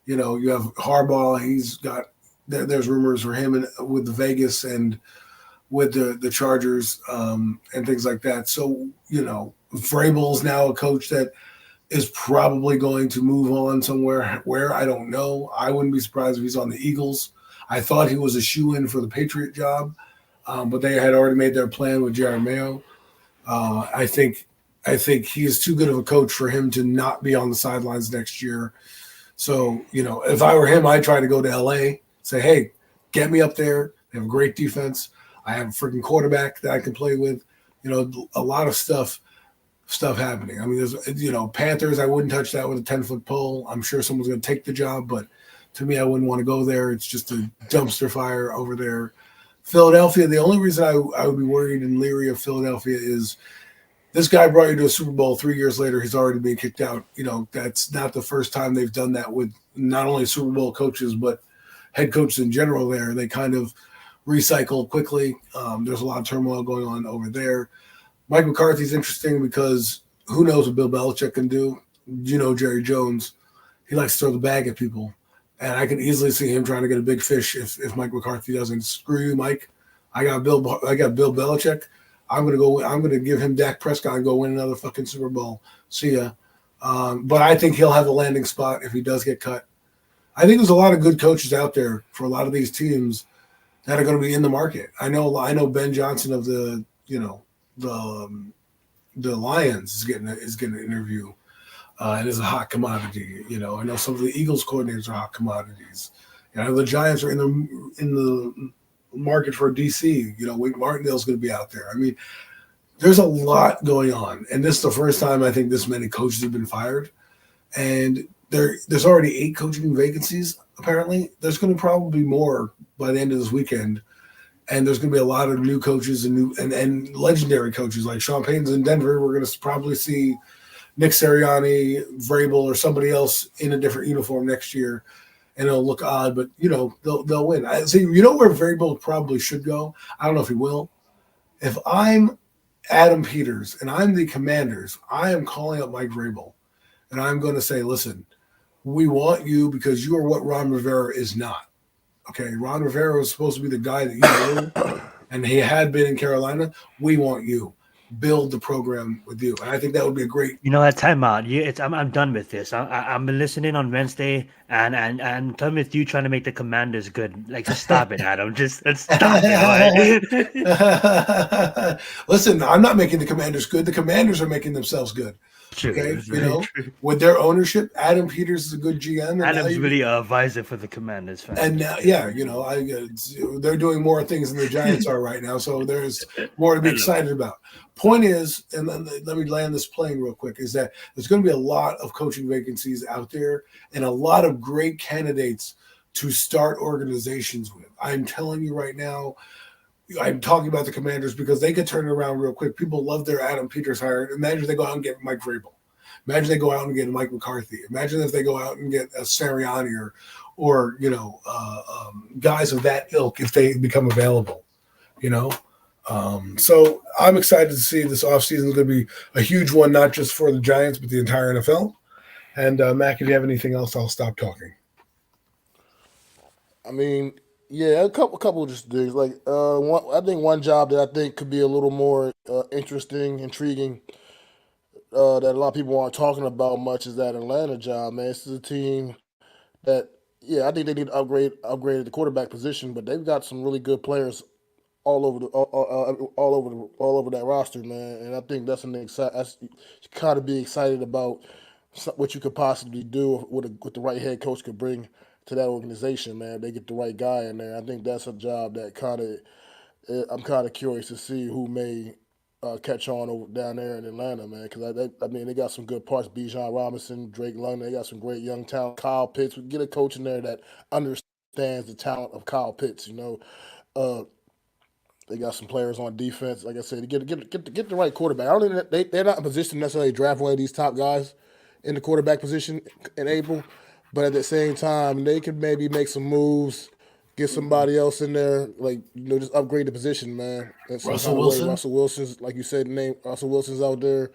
You have Harbaugh. He's got, there's rumors for him with the Vegas and with the Chargers and things like that. So, Vrabel's now a coach that is probably going to move on somewhere where I don't know. I wouldn't be surprised if he's on the Eagles. I thought he was a shoo-in for the Patriot job, but they had already made their plan with Jerry Mayo. I think he is too good of a coach for him to not be on the sidelines next year. So, if I were him, I'd try to go to LA, say, hey, get me up there. They have a great defense. I have a freaking quarterback that I can play with. A lot of stuff happening. I mean, there's, Panthers, I wouldn't touch that with a 10-foot pole. I'm sure someone's going to take the job, but to me, I wouldn't want to go there. It's just a dumpster fire over there. Philadelphia, the only reason I would be worried and leery of Philadelphia is this guy brought you to a Super Bowl 3 years later. He's already being kicked out. That's not the first time they've done that with not only Super Bowl coaches, but head coaches in general there. They kind of recycle quickly. There's a lot of turmoil going on over there. Mike McCarthy's interesting because who knows what Bill Belichick can do. Jerry Jones, he likes to throw the bag at people. And I can easily see him trying to get a big fish if Mike McCarthy doesn't. Screw you, Mike. I got Bill Belichick. I'm gonna give him Dak Prescott and go win another fucking Super Bowl. See ya. But I think he'll have a landing spot if he does get cut. I think there's a lot of good coaches out there for a lot of these teams that are going to be in the market. I know Ben Johnson of the Lions is getting an interview and is a hot commodity. I know some of the Eagles coordinators are hot commodities. I know the Giants are in the market for DC. Wink Martindale's going to be out there. I mean, there's a lot going on, and this is the first time I think this many coaches have been fired, and there's already 8 coaching vacancies. Apparently, there's going to probably be more by the end of this weekend, and there's going to be a lot of new coaches and legendary coaches like Sean Payton's in Denver. We're going to probably see Nick Sirianni, Vrabel, or somebody else in a different uniform next year, and it'll look odd, but they'll win. I see. Where Vrabel probably should go. I don't know if he will. If I'm Adam Peters and I'm the Commanders, I am calling up Mike Vrabel, and I'm going to say, listen, we want you because you are what Ron Rivera is not. Okay, Ron Rivera was supposed to be the guy that you knew, and he had been in Carolina. We want you. Build the program with you, and I think that would be a great. You know what? Time out. I'm done with this. I'm been listening on Wednesday, and I'm done with you trying to make the Commanders good. Like, just stop it, Adam. Just stop it. All right? Listen, I'm not making the Commanders good. The Commanders are making themselves good. True. Okay, It's you very know, true. with their ownership, Adam Peters is a good GM, and Adam's really a advisor for the Commanders fans. and now, yeah, you know, they're doing more things than the Giants are right now, so there's more to be excited about. Point is, and let me land this plane real quick, is that there's going to be a lot of coaching vacancies out there and a lot of great candidates to start organizations with. I'm telling you right now, I'm talking about the Commanders because they could turn it around real quick. People love their Adam Peters hire. Imagine if they go out and get Mike Vrabel. Imagine they go out and get Mike McCarthy. Imagine if they go out and get a Sirianni or guys of that ilk if they become available, you know. So I'm excited to see this offseason is going to be a huge one, not just for the Giants, but the entire NFL. And Mac, if you have anything else, I'll stop talking. I mean, yeah, a couple of just things. Like, I think one job that I think could be a little more interesting, intriguing, that a lot of people aren't talking about much is that Atlanta job, man. This is a team that, yeah, I think they need to upgrade the quarterback position, but they've got some really good players all over that roster, man. And I think that's you kind of be excited about what you could possibly do with the right head coach could bring to that organization, man. If they get the right guy in there. I think that's a job that I'm kind of curious to see who may catch on down there in Atlanta, man. Because I mean, they got some good parts. Bijan Robinson, Drake London. They got some great young talent. Kyle Pitts. We get a coach in there that understands the talent of Kyle Pitts. You know, uh, they got some players on defense. Like I said, to get the right quarterback. I don't think they're not in position to necessarily draft one of these top guys in the quarterback position in April, but at the same time, they could maybe make some moves, get somebody else in there, like just upgrade the position, man. In some Russell kind of way. Wilson? Russell Wilson's, like you said, the name Russell Wilson's out there.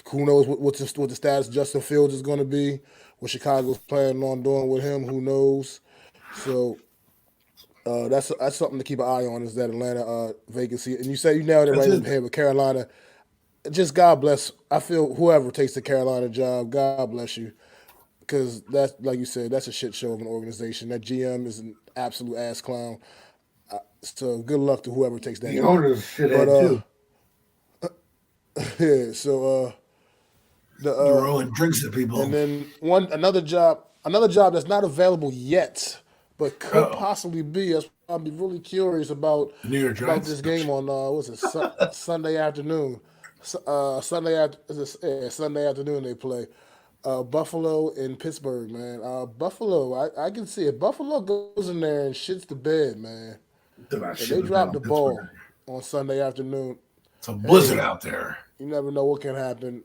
Who knows what the status of Justin Fields is going to be? What Chicago's planning on doing with him? Who knows? So that's something to keep an eye on is that Atlanta vacancy. And you say you nailed it That's right it. in the head with Carolina. Just God bless. I feel whoever takes the Carolina job, God bless you, because that's like you said, that's a shit show of an organization. That GM is an absolute ass clown. So good luck to whoever takes that The job. owner's a But shithead, too. yeah, so the Throwing drinks at people. and then another job that's not available yet, but could Uh-oh. possibly be. I'd be really curious The New York about Giants? this game on what's it Sunday afternoon. Sunday afternoon they play. Buffalo and Pittsburgh, man. Buffalo, I can see it. Buffalo goes in there and shits the bed, man. They're not If they shitting the bed drop on the Pittsburgh. ball on Sunday afternoon, It's a blizzard hey, out there. you never know what can happen.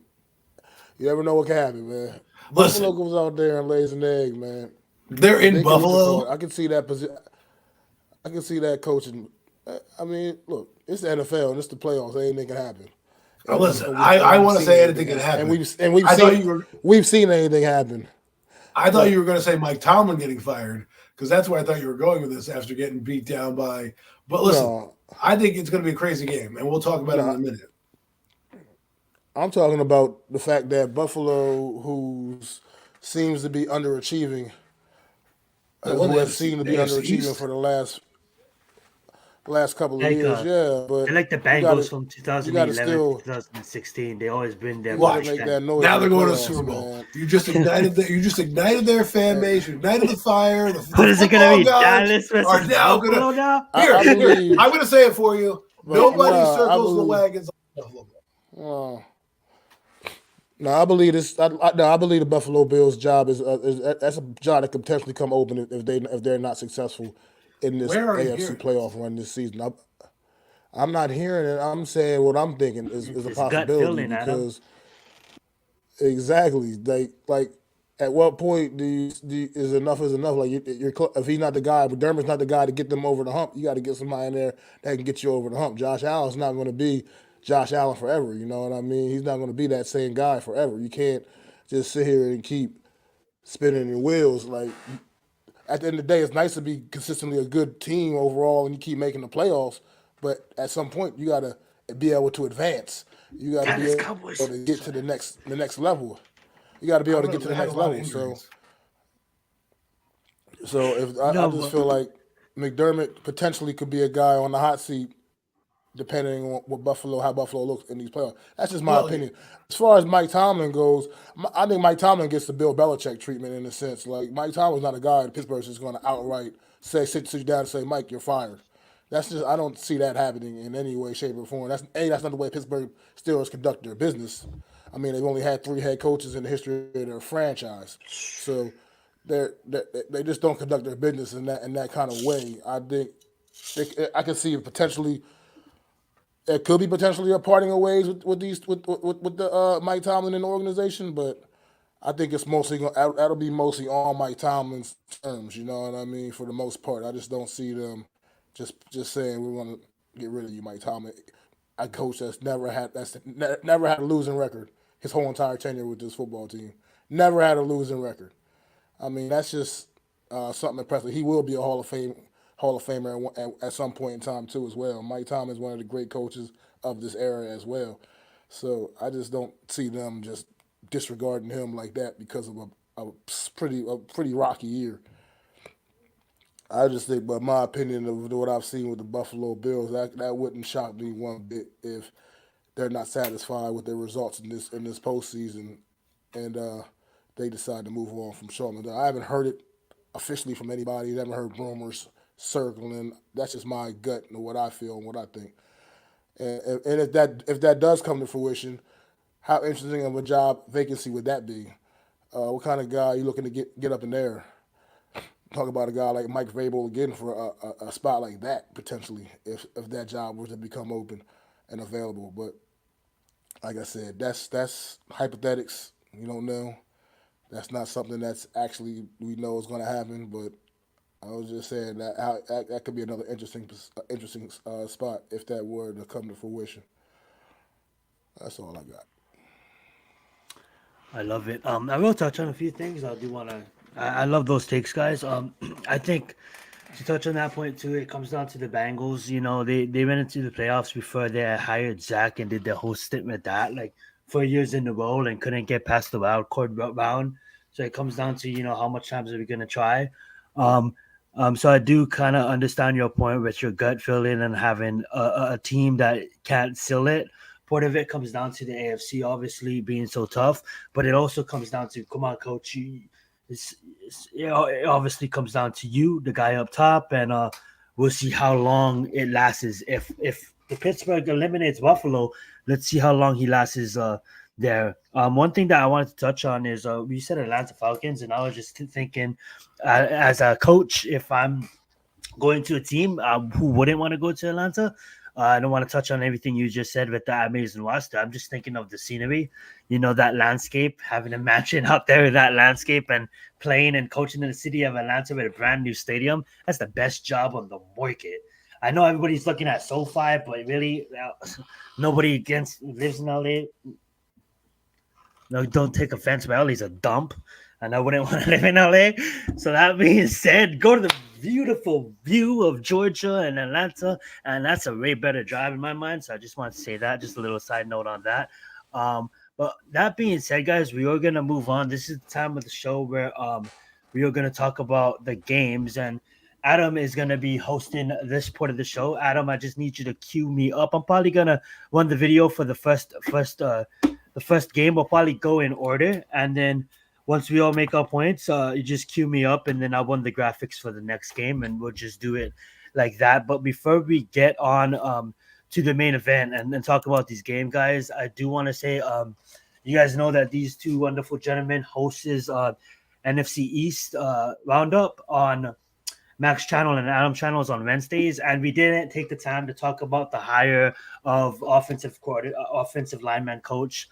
You never know what can happen, man. Buffalo Listen, goes out there and lays an egg, man. they're If in they can hit the Buffalo. card, I can see that position. I can see that coaching. I mean, look, it's the NFL and it's the playoffs. Anything can happen. Listen, And I we've want to seen say anything anything can happen. happen. And I thought you were we've seen anything happen. I thought But you were going to say Mike Tomlin getting fired because that's where I thought you were going with this after getting beat down by. But listen, no, I think it's going to be a crazy game, and we'll talk about it in no, a minute. I'm talking about the fact that Buffalo, who seems to be underachieving, They won who the has AFC, seemed to the be AFC underachieving East. for the last couple of like years, yeah. they're But like the you got Bengals to from you got to 2011 to still 2016. They always been there you by got to the Watch. make strength. that noise Now for the they're going to the playoffs, Super Bowl. man. You just ignited their fan And base. You ignited the fire. The What is it gonna football be? gods Dallas are versus now going to Buffalo now? I here. I'm believe, going to say it for you. but Nobody no, I circles the believe. wagons like Buffalo. Uh, no, I believe this. No, I believe the Buffalo Bills' job is that's a job that could potentially come open if they're not successful in this Where are you AFC hearing this? playoff run this season. I'm not hearing it. I'm saying what I'm thinking is a It's gut possibility feeling, Adam. because exactly like at what point is enough is enough? Like if he's not the guy, but Dermot's not the guy to get them over the hump. You got to get somebody in there that can get you over the hump. Josh Allen's not going to be Josh Allen forever. You know what I mean? He's not going to be that same guy forever. You can't just sit here and keep spinning your wheels. Like at the end of the day, it's nice to be consistently a good team overall, and you keep making the playoffs. But at some point, you gotta be able to advance. You got to be Dallas able Cowboys. to get to the next level. You got to be I able to don't get know. to They the had a next lot of level. So, injuries. so if I No, just but feel like McDermott potentially could be a guy on the hot seat, depending on how Buffalo looks in these playoffs. That's just my Well, opinion. As far as Mike Tomlin goes, I think Mike Tomlin gets the Bill Belichick treatment in a sense. Like Mike Tomlin's not a guy in Pittsburgh that's going to outright sit you down and say, Mike, you're fired. That's just I don't see that happening in any way, shape, or form. That's not the way Pittsburgh Steelers conduct their business. I mean, they've only had 3 head coaches in the history of their franchise, so they just don't conduct their business in that kind of way. I think I can see potentially it could be potentially a parting of ways with these with the Mike Tomlin in the organization, but I think it's mostly that'll be mostly on Mike Tomlin's terms. You know what I mean? For the most part, I just don't see them just saying we want to get rid of you, Mike Tomlin. A coach never had a losing record his whole entire tenure with this football team. Never had a losing record. I mean, that's just something impressive. He will be a Hall of Famer at some point in time too, as well. Mike Tomlin is one of the great coaches of this era as well. So I just don't see them just disregarding him like that because of a pretty rocky year. I just think, but my opinion of what I've seen with the Buffalo Bills, that wouldn't shock me one bit if they're not satisfied with their results in this postseason, and they decide to move on from Sean McDermott. I haven't heard it officially from anybody. I haven't heard rumors circling. That's just my gut and what I feel and what I think. And if that does come to fruition, how interesting of a job vacancy would that be? What kind of guy are you looking to get up in there? Talk about a guy like Mike Vrabel again for a spot like that potentially if that job was to become open and available. But like I said, that's hypothetics. You don't know. That's not something that's actually we know is going to happen. But I was just saying that could be another interesting spot if that were to come to fruition. That's all I got. I love it. I will touch on a few things. I do want to. I love those takes, guys. I think to touch on that point too, it comes down to the Bengals. You know, they went into the playoffs before they hired Zach and did the whole stint with that, like 4 years in a row, and couldn't get past the wild card round. So it comes down to how much times are we gonna try. Um, so I do kind of understand your point with your gut feeling and having a team that can't seal it. Part of it comes down to the AFC obviously being so tough, but it also comes down to come on, coach. It obviously comes down to you, the guy up top, and we'll see how long it lasts. If the Pittsburgh eliminates Buffalo, let's see how long he lasts there. One thing that I wanted to touch on is we said Atlanta Falcons, and I was just thinking, as a coach, if I'm going to a team who wouldn't want to go to Atlanta. I don't want to touch on everything you just said with that amazing roster. I'm just thinking of the scenery, that landscape, having a mansion out there in that landscape and playing and coaching in the city of Atlanta with a brand new stadium. That's the best job on the market. I know everybody's looking at SoFi, but really, nobody lives in LA. No, don't take offense, but LA's a dump, and I wouldn't want to live in LA. So that being said, go to the beautiful view of Georgia and Atlanta, and that's a way better drive in my mind. So I just want to say that, just a little side note on that. But that being said, guys, we are gonna move on. This is the time of the show where we are gonna talk about the games, and Adam is gonna be hosting this part of the show. Adam, I just need you to cue me up. I'm probably gonna run the video for the first game. Will probably go in order, and then once we all make our points, you just cue me up, and then I'll run the graphics for the next game, and we'll just do it like that. But before we get on to the main event and talk about these game, guys, I do want to say you guys know that these two wonderful gentlemen hosts NFC East roundup on Max channel and Adam channels on Wednesdays, and we didn't take the time to talk about the hire of offensive lineman coach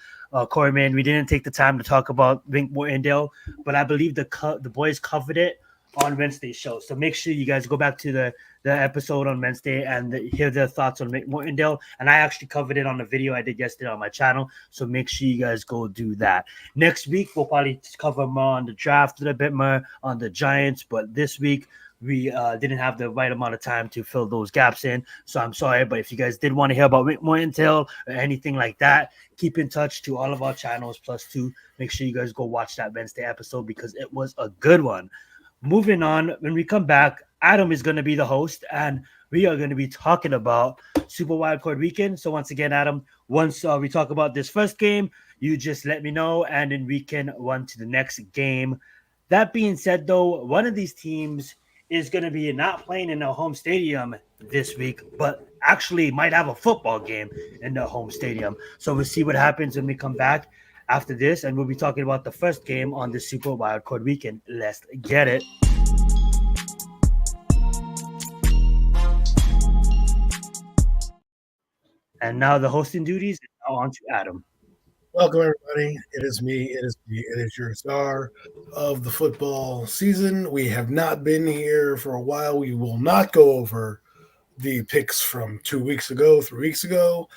Corman. We didn't take the time to talk about Wink Mortendale, but I believe the boys covered it on Wednesday's show. So make sure you guys go back to the episode on Wednesday and hear their thoughts on Martindale. And I actually covered it on the video I did yesterday on my channel. So make sure you guys go do that. Next week, we'll probably cover more on the draft, a little bit more on the Giants. But this week, we didn't have the right amount of time to fill those gaps in. So I'm sorry. But if you guys did want to hear about more intel or anything like that, keep in touch to all of our channels, +2. Make sure you guys go watch that Wednesday episode because it was a good one. Moving on, when we come back, Adam is going to be the host, and we are going to be talking about Super Wildcard Weekend. So once again, Adam, once we talk about this first game, you just let me know, and then we can run to the next game. That being said, though, one of these teams is going to be not playing in their home stadium this week, but actually might have a football game in their home stadium. So we'll see what happens when we come back after this, and we'll be talking about the first game on the Super Wildcard Weekend. Let's get it. And now the hosting duties is now on to Adam. Welcome, everybody. It is me. It is your star of the football season. We have not been here for a while. We will not go over the picks from 2 weeks ago, 3 weeks ago.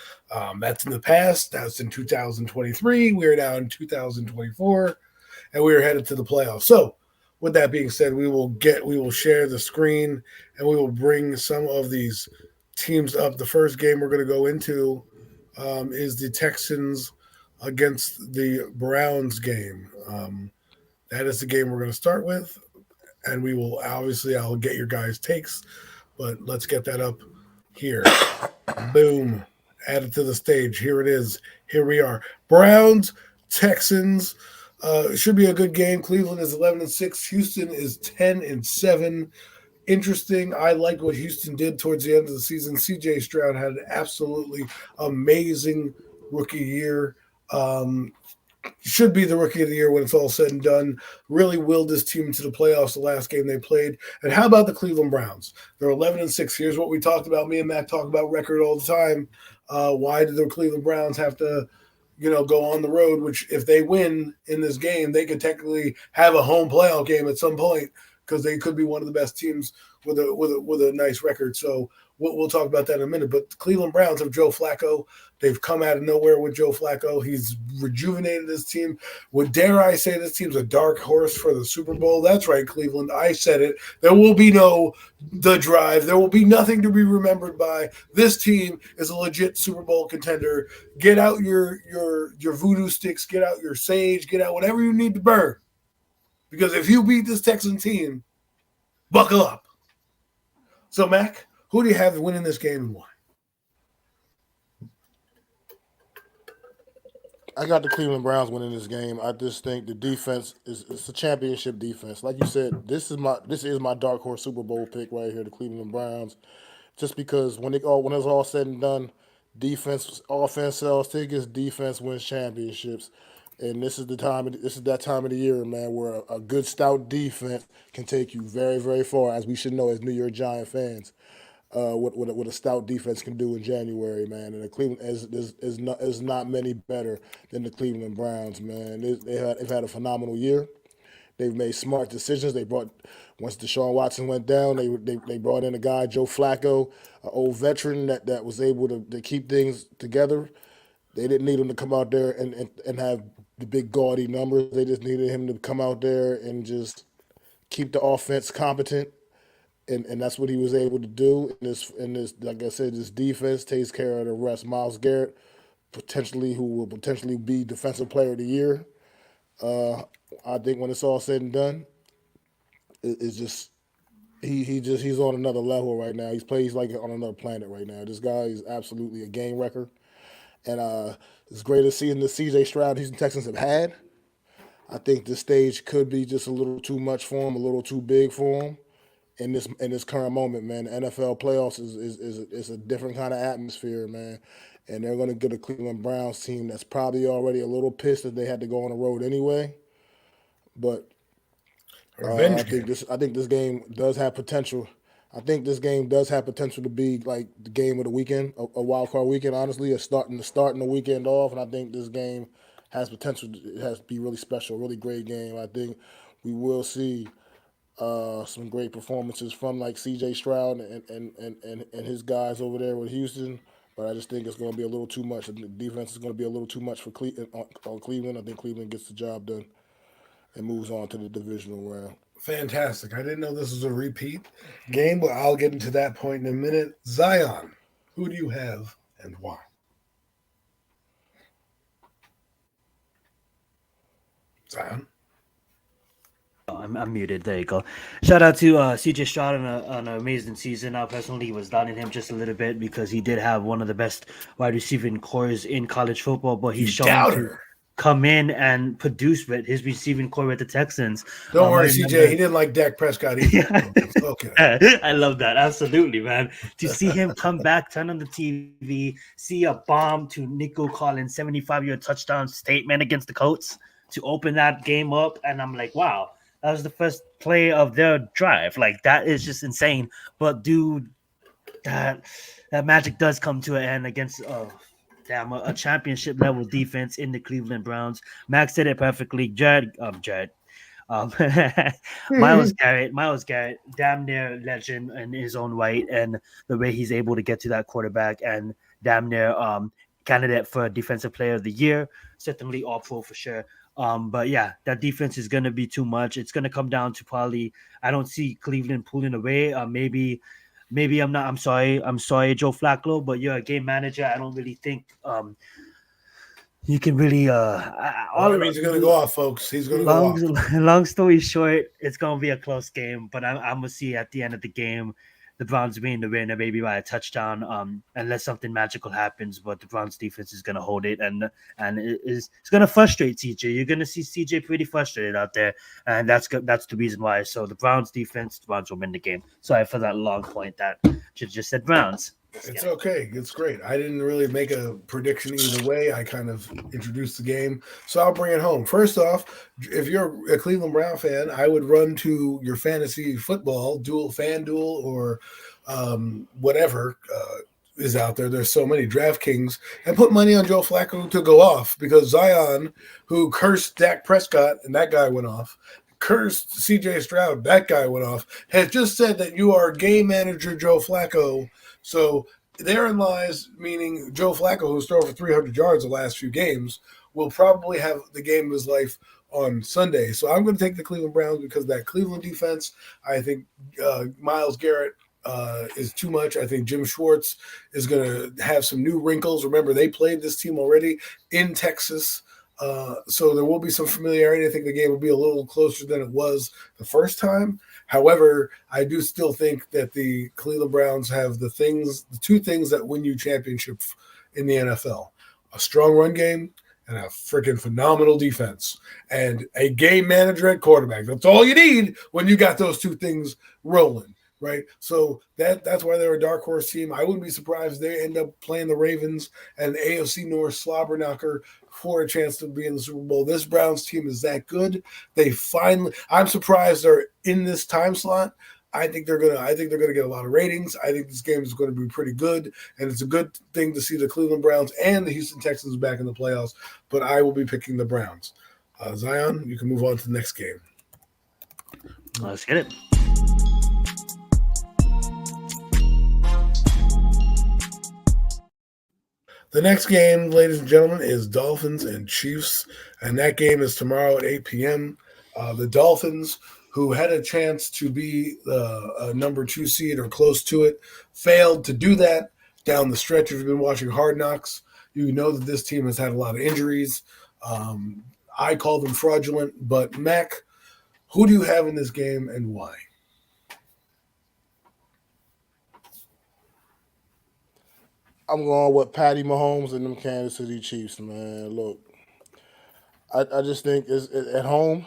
That's in the past. That's in 2023. We're now in 2024, and we are headed to the playoffs. So, with that being said, we will share the screen, and we will bring some of these teams up. The first game we're going to go into is the Texans against the Browns game. That is the game we're going to start with, and we will I'll get your guys' takes, but let's get that up here. Boom. Add it to the stage. Here it is. Here we are. Browns, Texans. Should be a good game. Cleveland is 11-6. Houston is 10-7. Interesting. I like what Houston did towards the end of the season. C.J. Stroud had an absolutely amazing rookie year. Should be the rookie of the year when it's all said and done. Really willed this team to the playoffs the last game they played. And how about the Cleveland Browns? They're 11-6. Here's what we talked about. Me and Matt talk about record all the time. Why do the Cleveland Browns have to, go on the road? Which if they win in this game, they could technically have a home playoff game at some point because they could be one of the best teams with a nice record. So we'll talk about that in a minute. But the Cleveland Browns have Joe Flacco. They've come out of nowhere with Joe Flacco. He's rejuvenated this team. Dare I say this team's a dark horse for the Super Bowl? That's right, Cleveland. I said it. There will be the drive. There will be nothing to be remembered by. This team is a legit Super Bowl contender. Get out your voodoo sticks. Get out your sage. Get out whatever you need to burn. Because if you beat this Texan team, buckle up. So, Mac, who do you have winning this game and why? I got the Cleveland Browns winning this game. I just think the defense it's a championship defense. Like you said, this is my dark horse Super Bowl pick right here, the Cleveland Browns. Just because when it's all said and done, offense sells tickets, defense wins championships. And this is that time of the year, man, where a good stout defense can take you very, very far, as we should know as New York Giant fans. What a stout defense can do in January, man. And the Cleveland is not many better than the Cleveland Browns, man. They've had a phenomenal year. They've made smart decisions. Once Deshaun Watson went down, they brought in a guy, Joe Flacco, an old veteran that was able to keep things together. They didn't need him to come out there and have the big gaudy numbers. They just needed him to come out there and just keep the offense competent. And that's what he was able to do. And this, like I said, this defense takes care of the rest. Myles Garrett, who will potentially be Defensive Player of the Year. I think when it's all said and done, it's just he's on another level right now. He's like on another planet right now. This guy is absolutely a game wrecker. And as great as seeing the C.J. Stroud Houston Texans have had, I think this stage could be just a little too much for him, a little too big for him. In this current moment, man, the NFL playoffs is a different kind of atmosphere, man. And they're going to get a Cleveland Browns team that's probably already a little pissed that they had to go on the road anyway. But I think this game does have potential. I think this game does have potential to be like the game of the weekend, a wild card weekend. Honestly, starting the weekend off, and I think this game has potential. It has to be really special, really great game. I think we will see Some great performances from like C.J. Stroud and his guys over there with Houston. But I just think it's going to be a little too much. The defense is going to be a little too much for on Cleveland. I think Cleveland gets the job done and moves on to the divisional round. Fantastic. I didn't know this was a repeat game, but I'll get into that point in a minute. Zion, who do you have and why? Zion. I'm muted. There you go. Shout out to CJ Stroud on an amazing season. I personally was down in him just a little bit because he did have one of the best wide receiving cores in college football, but he's shown to come in and produce with his receiving core with the Texans. Don't worry, CJ. He didn't like Dak Prescott either. Okay. I love that. Absolutely, man. To see him come back, turn on the TV, see a bomb to Nico Collins, 75-yard touchdown statement against the Colts to open that game up. And I'm like, wow. That was the first play of their drive. Like, that is just insane. But, dude, that magic does come to an end against a championship-level defense in the Cleveland Browns. Max did it perfectly. Miles Garrett, damn near legend in his own right. And the way he's able to get to that quarterback and damn near candidate for Defensive Player of the Year. Certainly all-pro for sure. But yeah, that defense is going to be too much. It's going to come down to probably, I don't see Cleveland pulling away. Maybe I'm not, I'm sorry, Joe Flacco, but you're a game manager. I don't really think, you can really, all it means he's going to go off, folks. He's going to go off. Long story short, it's going to be a close game, but I'm going to see at the end of the game, the Browns being the winner, maybe by a touchdown, unless something magical happens. But the Browns defense is going to hold it, and it's going to frustrate CJ. You're going to see CJ pretty frustrated out there, and that's the reason why. So the Browns defense, the Browns will win the game. Sorry for that long point that just said Browns. It's okay. It's great. I didn't really make a prediction either way. I kind of introduced the game. So I'll bring it home. First off, if you're a Cleveland Brown fan, I would run to your fantasy football, FanDuel or whatever is out there. There's so many DraftKings, and put money on Joe Flacco to go off because Zion, who cursed Dak Prescott, and that guy went off, cursed CJ Stroud, that guy went off, has just said that you are game manager Joe Flacco. So therein lies, meaning Joe Flacco, who's thrown for 300 yards the last few games, will probably have the game of his life on Sunday. So I'm going to take the Cleveland Browns because that Cleveland defense, I think Miles Garrett is too much. I think Jim Schwartz is going to have some new wrinkles. Remember, they played this team already in Texas. So there will be some familiarity. I think the game will be a little closer than it was the first time. However, I do still think that the Cleveland Browns have the two things that win you championships in the NFL: a strong run game and a freaking phenomenal defense and a game manager at quarterback. That's all you need when you got those two things rolling. Right, so that's why they're a dark horse team. I wouldn't be surprised if they end up playing the Ravens and AFC North slobber knocker for a chance to be in the Super Bowl. This Browns team is that good. I'm surprised they're in this time slot. I think they're gonna get a lot of ratings. I think this game is going to be pretty good, and it's a good thing to see the Cleveland Browns and the Houston Texans back in the playoffs. But I will be picking the Browns. Zion, you can move on to the next game. Let's get it. The next game, ladies and gentlemen, is Dolphins and Chiefs, and that game is tomorrow at 8 p.m. The Dolphins, who had a chance to be a number 2 seed or close to it, failed to do that down the stretch. If you've been watching Hard Knocks, you know that this team has had a lot of injuries. I call them fraudulent, but Mac, who do you have in this game and why? I'm going with Patty Mahomes and them Kansas City Chiefs, man. Look, I just think at home,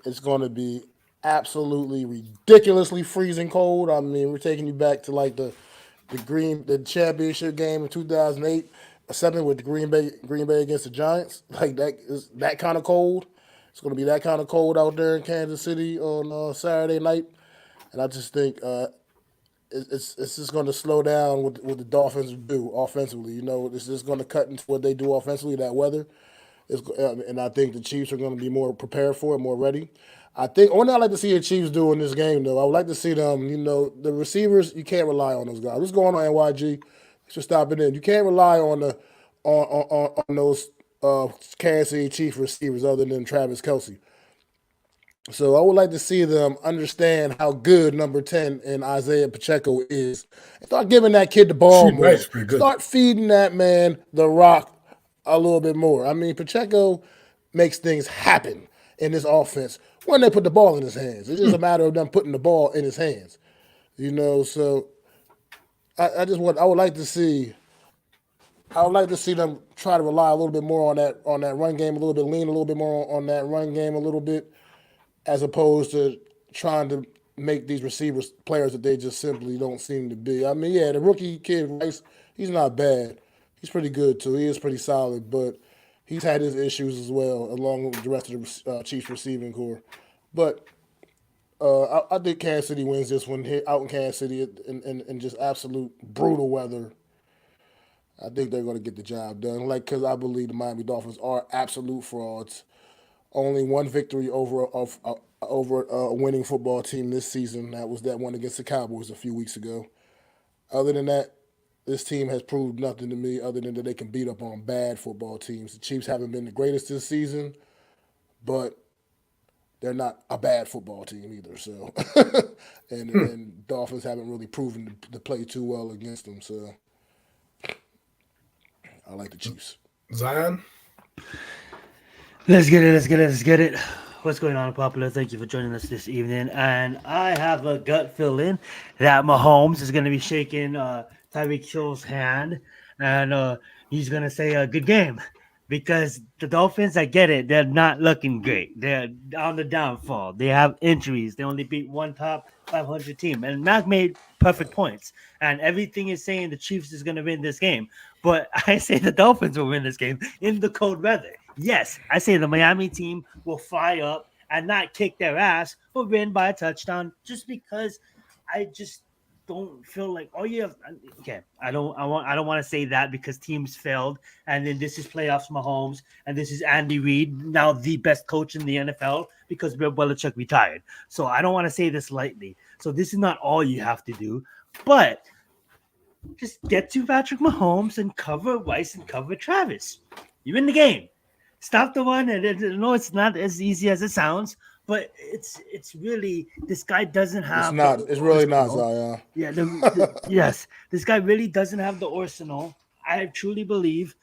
it's going to be absolutely ridiculously freezing cold. I mean, we're taking you back to like the championship game in 2008, something with the Green Bay against the Giants. Like that is that kind of cold. It's going to be that kind of cold out there in Kansas City on Saturday night, and I just think it's just going to slow down what the Dolphins do offensively. You know, it's just going to cut into what they do offensively, that weather. And I think the Chiefs are going to be more prepared for it, more ready. I think only I like to see the Chiefs do in this game, though. I would like to see them. The receivers, you can't rely on those guys. What's going on, NYG? Should stop it in. You can't rely on on those Kansas City Chiefs receivers other than Travis Kelce. So I would like to see them understand how good number 10 and Isaiah Pacheco is. And start giving that kid the ball Steve more. Wright's pretty good. Start feeding that man the rock a little bit more. I mean, Pacheco makes things happen in this offense when they put the ball in his hands. It's just a matter of them putting the ball in his hands. So I would like to see them try to rely a little bit more on that run game, a little bit lean a little bit more on that run game a little bit, as opposed to trying to make these receivers players that they just simply don't seem to be. I mean, yeah, the rookie kid, Rice, he's not bad. He's pretty good, too. He is pretty solid, but he's had his issues as well, along with the rest of the Chiefs receiving core. But I think Kansas City wins this one here out in Kansas City in just absolute brutal weather. I think they're going to get the job done, because I believe the Miami Dolphins are absolute frauds. Only one victory over a winning football team this season. That was that one against the Cowboys a few weeks ago. Other than that, this team has proved nothing to me other than that they can beat up on bad football teams. The Chiefs haven't been the greatest this season, but they're not a bad football team either. So, and Dolphins haven't really proven to play too well against them. So, I like the Chiefs. Zion? Let's get it. What's going on, Popular? Thank you for joining us this evening. And I have a gut feeling that Mahomes is going to be shaking Tyreek Hill's hand, and he's going to say a good game, because the Dolphins, I get it, they're not looking great. They're on the downfall. They have injuries. They only beat one top 500 team. And Mac made perfect points. And everything is saying the Chiefs is going to win this game. But I say the Dolphins will win this game in the cold weather. Yes, I say the Miami team will fly up and not kick their ass, but win by a touchdown, just because I just don't feel like, I don't want to say that, because teams failed, and then this is playoffs Mahomes, and this is Andy Reid, now the best coach in the NFL, because Bill Belichick retired. So I don't want to say this lightly. So this is not all you have to do, but just get to Patrick Mahomes and cover Rice and cover Travis. You win the game. Stop the one, and no, it's not as easy as it sounds, but it's really, this guy doesn't have. It's not. It's really not, Zion. Yeah. Yes, this guy really doesn't have the arsenal, I truly believe,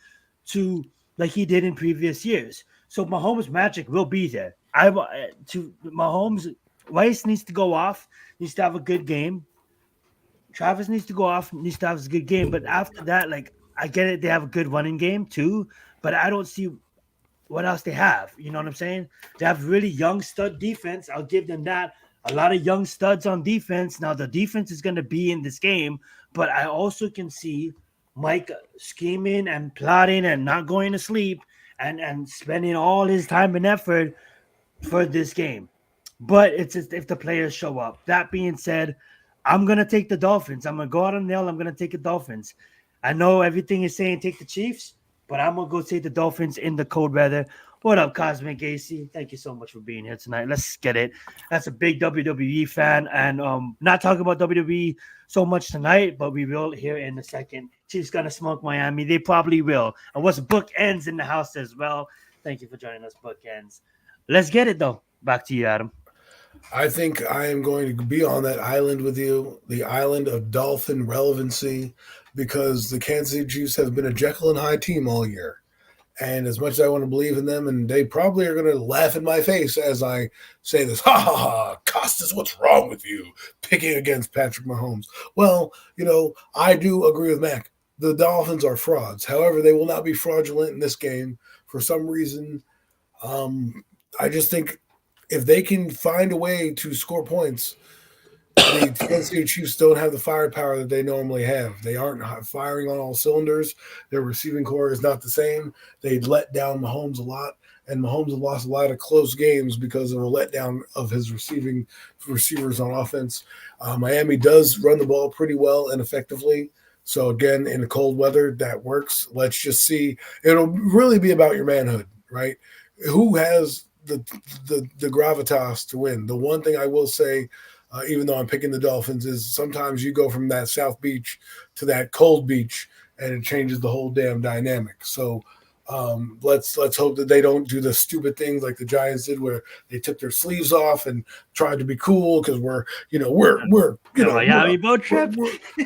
to like he did in previous years. So Mahomes' magic will be there. Mahomes, Rice needs to go off, needs to have a good game. Travis needs to go off, needs to have a good game. But after that, I get it, they have a good running game too, but I don't see what else they have. You know what I'm saying? They have really young stud defense. I'll give them that. A lot of young studs on defense. Now, the defense is going to be in this game, but I also can see Mike scheming and plotting and not going to sleep and spending all his time and effort for this game. But it's just if the players show up. That being said, I'm going to take the Dolphins. I'm going to go out on the nail. I'm going to take the Dolphins. I know everything is saying take the Chiefs, but I'm going to go take the Dolphins in the cold weather. What up, Cosmic AC? Thank you so much for being here tonight. Let's get it. That's a big WWE fan, and not talking about WWE so much tonight, but we will here in a second. Chiefs going to smoke Miami. They probably will. And what's Bookends in the house as well. Thank you for joining us, Bookends. Let's get it, though. Back to you, Adam. I think I am going to be on that island with you, the island of Dolphin relevancy, because the Kansas City Chiefs have been a Jekyll and Hyde team all year. And as much as I want to believe in them, and they probably are going to laugh in my face as I say this, ha ha ha, Costas, what's wrong with you picking against Patrick Mahomes? Well, I do agree with Mac. The Dolphins are frauds. However, they will not be fraudulent in this game for some reason. I just think if they can find a way to score points, the Kansas City Chiefs don't have the firepower that they normally have. They aren't firing on all cylinders. Their receiving core is not the same. They let down Mahomes a lot, and Mahomes has lost a lot of close games because of a letdown of his receivers on offense. Miami does run the ball pretty well and effectively. So, again, in the cold weather, that works. Let's just see. It'll really be about your manhood, right? Who has the gravitas to win? The one thing I will say, even though I'm picking the Dolphins, is sometimes you go from that South Beach to that cold beach, and it changes the whole damn dynamic. So let's hope that they don't do the stupid things like the Giants did, where they took their sleeves off and tried to be cool because Miami boat trip.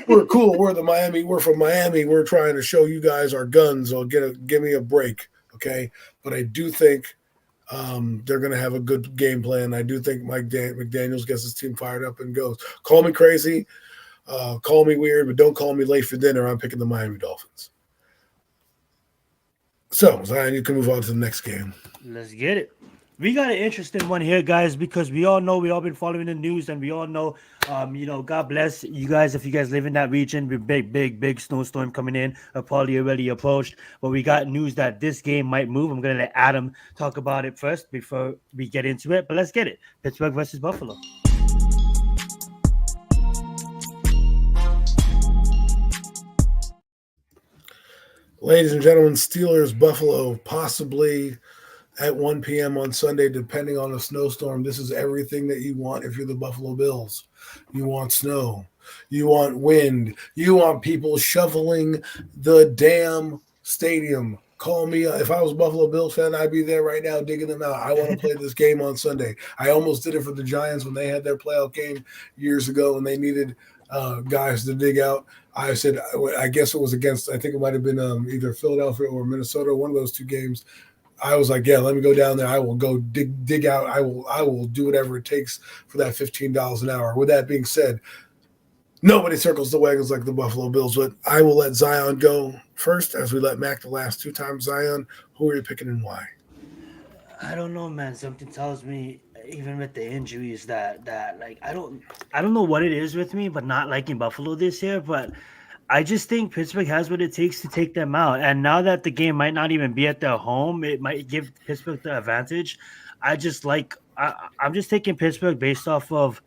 we're cool. We're the Miami. We're from Miami. We're trying to show you guys our guns. Or give me a break, okay? But I do think they're going to have a good game plan. I do think McDaniels gets his team fired up and goes. Call me crazy, call me weird, but don't call me late for dinner. I'm picking the Miami Dolphins. So, Zion, you can move on to the next game. Let's get it. We got an interesting one here, guys, because we all know, we all been following the news, and we all know, God bless you guys if you guys live in that region with big snowstorm coming in, probably already approached. But we got news that this game might move. I'm going to let Adam talk about it first before we get into it. But let's get it. Pittsburgh versus Buffalo. Ladies and gentlemen, Steelers, Buffalo, possibly at 1 p.m. on Sunday, depending on the snowstorm. This is everything that you want if you're the Buffalo Bills. You want snow. You want wind. You want people shoveling the damn stadium. Call me. If I was a Buffalo Bills fan, I'd be there right now digging them out. I want to play this game on Sunday. I almost did it for the Giants when they had their playoff game years ago and they needed guys to dig out. I said, I guess it was against, I think it might have been either Philadelphia or Minnesota, one of those two games. I was like, yeah, let me go down there. I will go dig out. I will do whatever it takes for that $15 an hour. With that being said, nobody circles the wagons like the Buffalo Bills, but I will let Zion go first as we let Mac the last two times. Zion, who are you picking and why? I don't know, man. Something tells me, even with the injuries, that like I don't know what it is with me, but not liking Buffalo this year. But I just think Pittsburgh has what it takes to take them out. And now that the game might not even be at their home, it might give Pittsburgh the advantage. I'm just taking Pittsburgh based off of,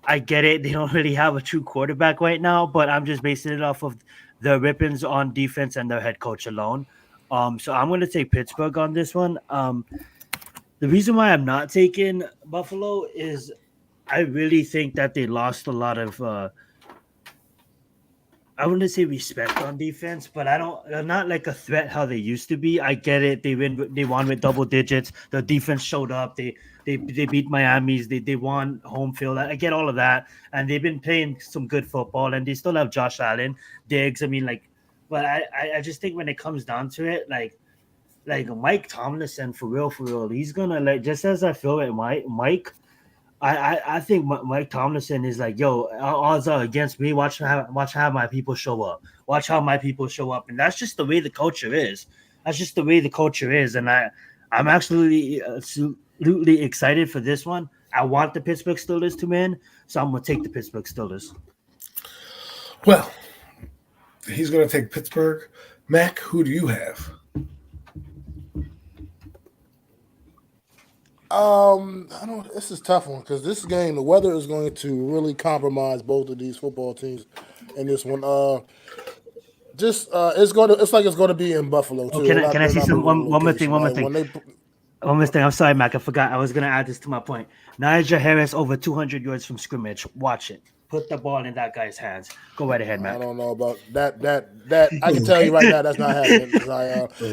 I get it, they don't really have a true quarterback right now, but I'm just basing it off of the rippings on defense and their head coach alone. So I'm going to take Pittsburgh on this one. The reason why I'm not taking Buffalo is I really think that they lost a lot of I wouldn't say respect on defense, but they're not like a threat how they used to be. I get it. They won with double digits. The defense showed up. They beat Miami's. They won home field. I get all of that. And they've been playing some good football, and they still have Josh Allen, Diggs. I mean, but I just think when it comes down to it, like Mike Tomlinson, for real, he's gonna, just as I feel like Mike. I think Mike Tomlinson is like, yo, odds are against me. Watch how my people show up. Watch how my people show up, and that's just the way the culture is. And I'm absolutely excited for this one. I want the Pittsburgh Steelers to win, so I'm gonna take the Pittsburgh Steelers. Well, he's gonna take Pittsburgh. Mac, who do you have? This is a tough one because this game, the weather is going to really compromise both of these football teams in this one. It's going to be in Buffalo too. Can I see one more thing? One more thing. I'm sorry, Mac. I forgot. I was going to add this to my point. Najee Harris over 200 yards from scrimmage. Watch it. Put the ball in that guy's hands. Go right ahead, Mac. I don't know about that. I can tell you right now that's not happening.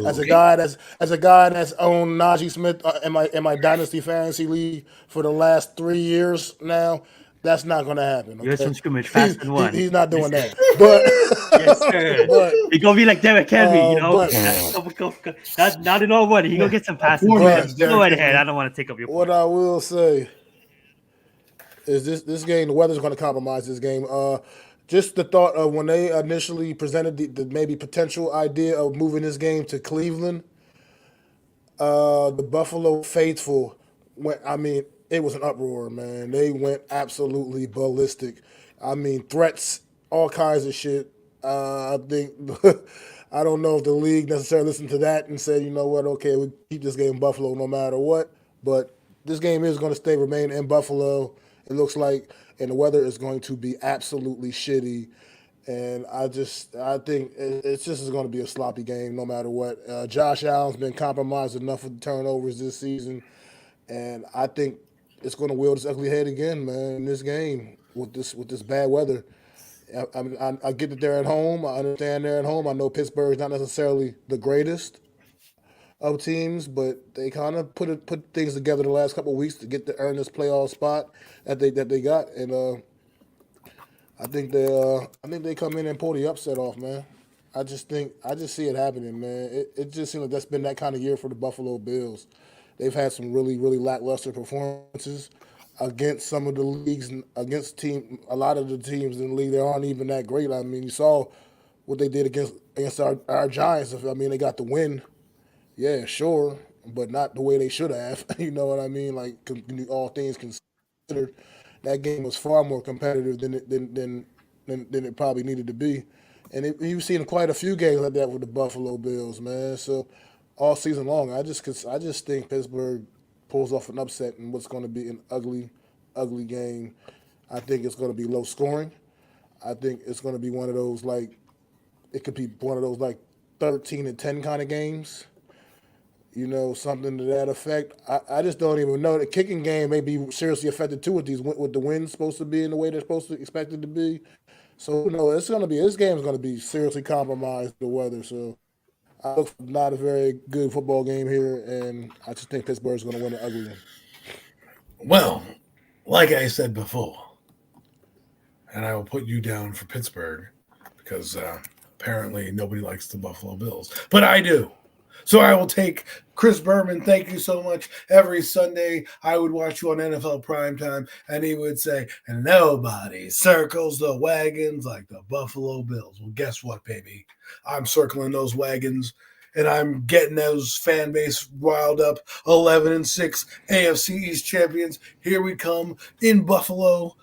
As a guy that's owned Najee Smith in my dynasty fantasy league for the last 3 years now, that's not going to happen. Okay? You're some scrimmage fast and one. He's not doing that. But yes, sir. He's gonna be like Derrick Henry, not in all one. He gonna get some passes. Go right ahead. I don't want to take up your point. What I will say is this game, the weather's going to compromise this game. Just the thought of when they initially presented the maybe potential idea of moving this game to Cleveland, the Buffalo faithful it was an uproar, man. They went absolutely ballistic. I mean, threats, all kinds of shit. I think I don't know if the league necessarily listened to that and said, you know what, okay, we keep this game in Buffalo no matter what. But this game is going to remain in Buffalo. It looks like, and the weather is going to be absolutely shitty. And I think it's just going to be a sloppy game no matter what. Josh Allen's been compromised enough with turnovers this season, and I think it's going to wield its ugly head again, man, in this game with this bad weather. I get that they're at home. I understand they're at home. I know Pittsburgh's not necessarily the greatest of teams, but they kind of put things together the last couple of weeks to get to earn this playoff spot that they got, and I think they come in and pull the upset off, man. I just see it happening, man. It just seems like that's been that kind of year for the Buffalo Bills. They've had some really really lackluster performances against some of the leagues, against a lot of the teams in the league that aren't even that great. I mean, you saw what they did against our Giants. I mean, they got the win, yeah, sure, but not the way they should have. You know what I mean? Like all things considered, that game was far more competitive than it probably needed to be. And you've seen quite a few games like that with the Buffalo Bills, man. So all season long, I just think Pittsburgh pulls off an upset in what's going to be an ugly, ugly game. I think it's going to be low scoring. I think it's going to be one of those like it could be one of those like 13-10 kind of games. Something to that effect. I just don't even know. The kicking game may be seriously affected too with the winds supposed to be in the way they're supposed to expect it to be. So this game's gonna be seriously compromised the weather. So I look for not a very good football game here, and I just think Pittsburgh's gonna win an ugly one. Well, like I said before, and I will put you down for Pittsburgh because apparently nobody likes the Buffalo Bills, but I do. So I will take Chris Berman. Thank you so much. Every Sunday, I would watch you on NFL Primetime, and he would say, and nobody circles the wagons like the Buffalo Bills. Well, guess what, baby? I'm circling those wagons, and I'm getting those fan base riled up. 11-6 AFC East champions. Here we come in Buffalo.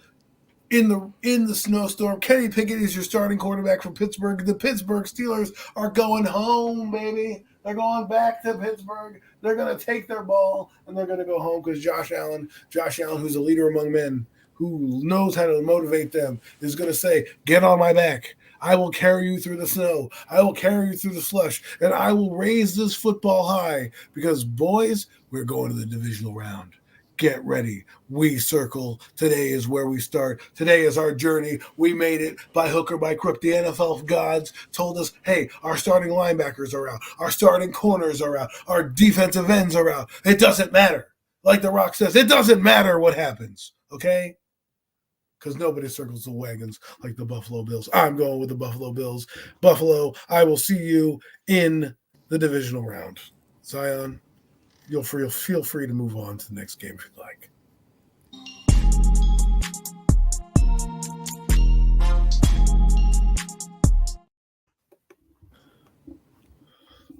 In the snowstorm, Kenny Pickett is your starting quarterback from Pittsburgh. The Pittsburgh Steelers are going home, baby. They're going back to Pittsburgh. They're going to take their ball, and they're going to go home because Josh Allen, who's a leader among men, who knows how to motivate them, is going to say, get on my back. I will carry you through the snow. I will carry you through the slush, and I will raise this football high because, boys, we're going to the divisional round. Get ready. We circle. Today is where we start. Today is our journey. We made it by hook or by crook. The NFL gods told us, hey, our starting linebackers are out. Our starting corners are out. Our defensive ends are out. It doesn't matter. Like The Rock says, it doesn't matter what happens. Okay? Because nobody circles the wagons like the Buffalo Bills. I'm going with the Buffalo Bills. Buffalo, I will see you in the divisional round. Zion, you'll feel free to move on to the next game if you'd like.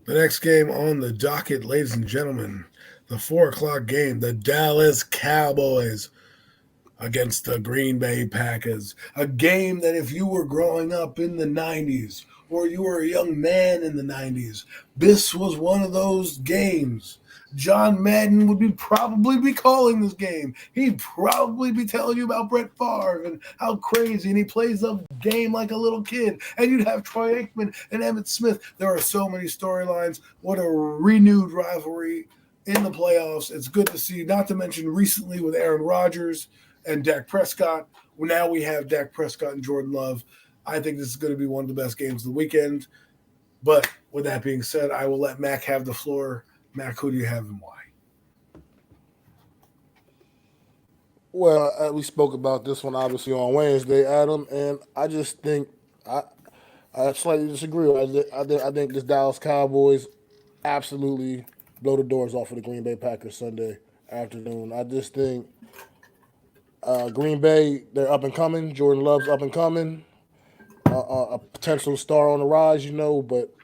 The next game on the docket, ladies and gentlemen, the 4:00 game, the Dallas Cowboys against the Green Bay Packers. A game that if you were growing up in the 90s or you were a young man in the 90s, this was one of those games. John Madden would probably be calling this game. He'd probably be telling you about Brett Favre and how crazy, and he plays the game like a little kid. And you'd have Troy Aikman and Emmitt Smith. There are so many storylines. What a renewed rivalry in the playoffs. It's good to see, not to mention recently with Aaron Rodgers and Dak Prescott. Now we have Dak Prescott and Jordan Love. I think this is going to be one of the best games of the weekend. But with that being said, I will let Mac have the floor. Mac, who do you have and why? Well, we spoke about this one obviously on Wednesday, Adam, and I just think I slightly disagree. I think this Dallas Cowboys absolutely blow the doors off of the Green Bay Packers Sunday afternoon. I just think Green Bay, they're up and coming. Jordan Love's up and coming. A potential star on the rise, but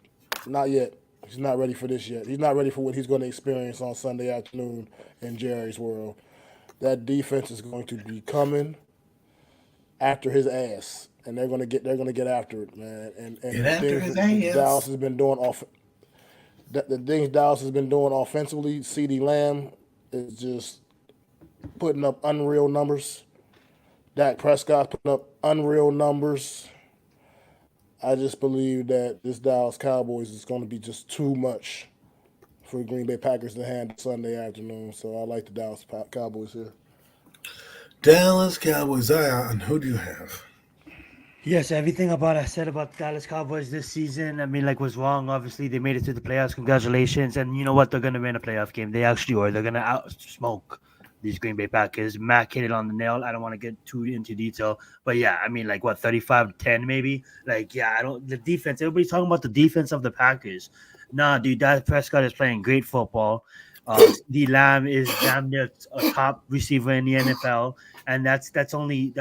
not yet. He's not ready for this yet. He's not ready for what he's going to experience on Sunday afternoon in Jerry's world. That defense is going to be coming after his ass, and they're going to get after it, man. And Get after his ass. Dallas has been doing the things Dallas has been doing offensively. CeeDee Lamb is just putting up unreal numbers. Dak Prescott putting up unreal numbers. I just believe that this Dallas Cowboys is going to be just too much for the Green Bay Packers to handle Sunday afternoon. So I like the Dallas Cowboys here. Dallas Cowboys. Zion, who do you have? Yes, everything about I said about Dallas Cowboys this season, I mean, like, was wrong. Obviously, they made it to the playoffs. Congratulations. And you know what? They're going to win a playoff game. They actually are. They're going to outsmoke these Green Bay Packers. Mac hit it on the nail. I don't want to get too into detail. But yeah, I mean, like, what, 35-10 maybe? Like, yeah, the defense. Everybody's talking about the defense of the Packers. Nah, dude, Dak Prescott is playing great football. D Lamb is damn near a top receiver in the NFL, and that's only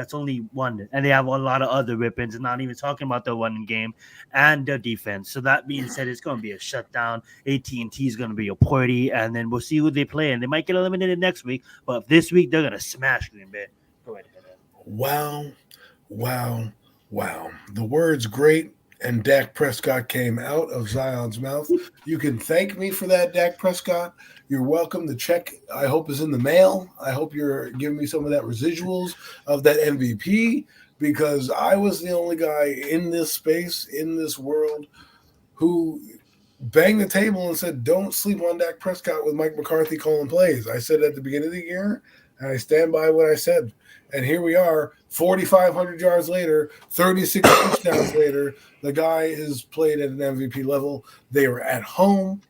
one. And they have a lot of other weapons, and not even talking about the running game and their defense. So that being said, it's going to be a shutdown. AT&T is going to be a party, and then we'll see who they play, and they might get eliminated next week. But this week they're going to smash Green Bay. Go ahead. Wow, wow, wow. The word's great, and Dak Prescott came out of Zion's mouth. You can thank me for that, Dak Prescott. You're welcome. The check, I hope, is in the mail. I hope you're giving me some of that residuals of that MVP, because I was the only guy in this space, in this world, who banged the table and said, don't sleep on Dak Prescott with Mike McCarthy calling plays. I said at the beginning of the year, and I stand by what I said. And here we are, 4,500 yards later, 36 touchdowns later. The guy is played at an MVP level. They are at home,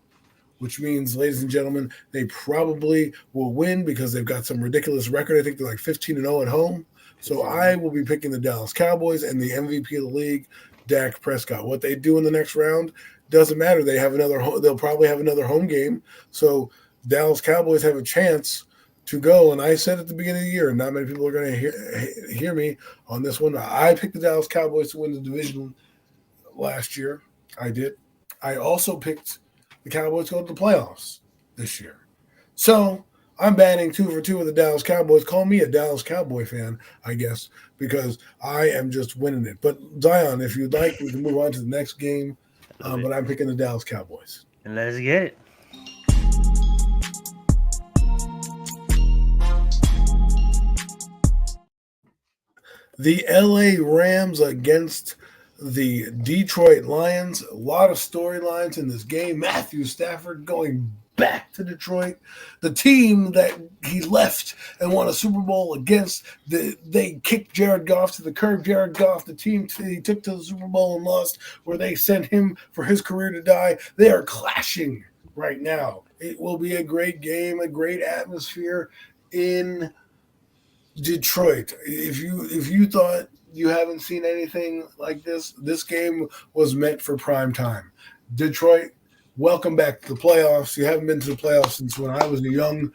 which means, ladies and gentlemen, they probably will win because they've got some ridiculous record. I think they're like 15-0 at home. So I will be picking the Dallas Cowboys and the MVP of the league, Dak Prescott. What they do in the next round doesn't matter. They'll probably have another home game. So Dallas Cowboys have a chance to go. And I said at the beginning of the year, and not many people are going to hear me on this one. I picked the Dallas Cowboys to win the division last year. I did. I also picked the Cowboys to go to the playoffs this year. So I'm batting 2 for 2 with the Dallas Cowboys. Call me a Dallas Cowboy fan, I guess, because I am just winning it. But Zion, if you'd like, we can move on to the next game. But I'm picking the Dallas Cowboys. And let's get it. The LA Rams against the Detroit Lions. A lot of storylines in this game. Matthew Stafford going back to Detroit. The team that he left and won a Super Bowl against, they kicked Jared Goff to the curb. Jared Goff, the team he took to the Super Bowl and lost, where they sent him for his career to die. They are clashing right now. It will be a great game, a great atmosphere in Detroit. If you thought you haven't seen anything like this, this game was meant for prime time. Detroit, welcome back to the playoffs. You haven't been to the playoffs since when I was a young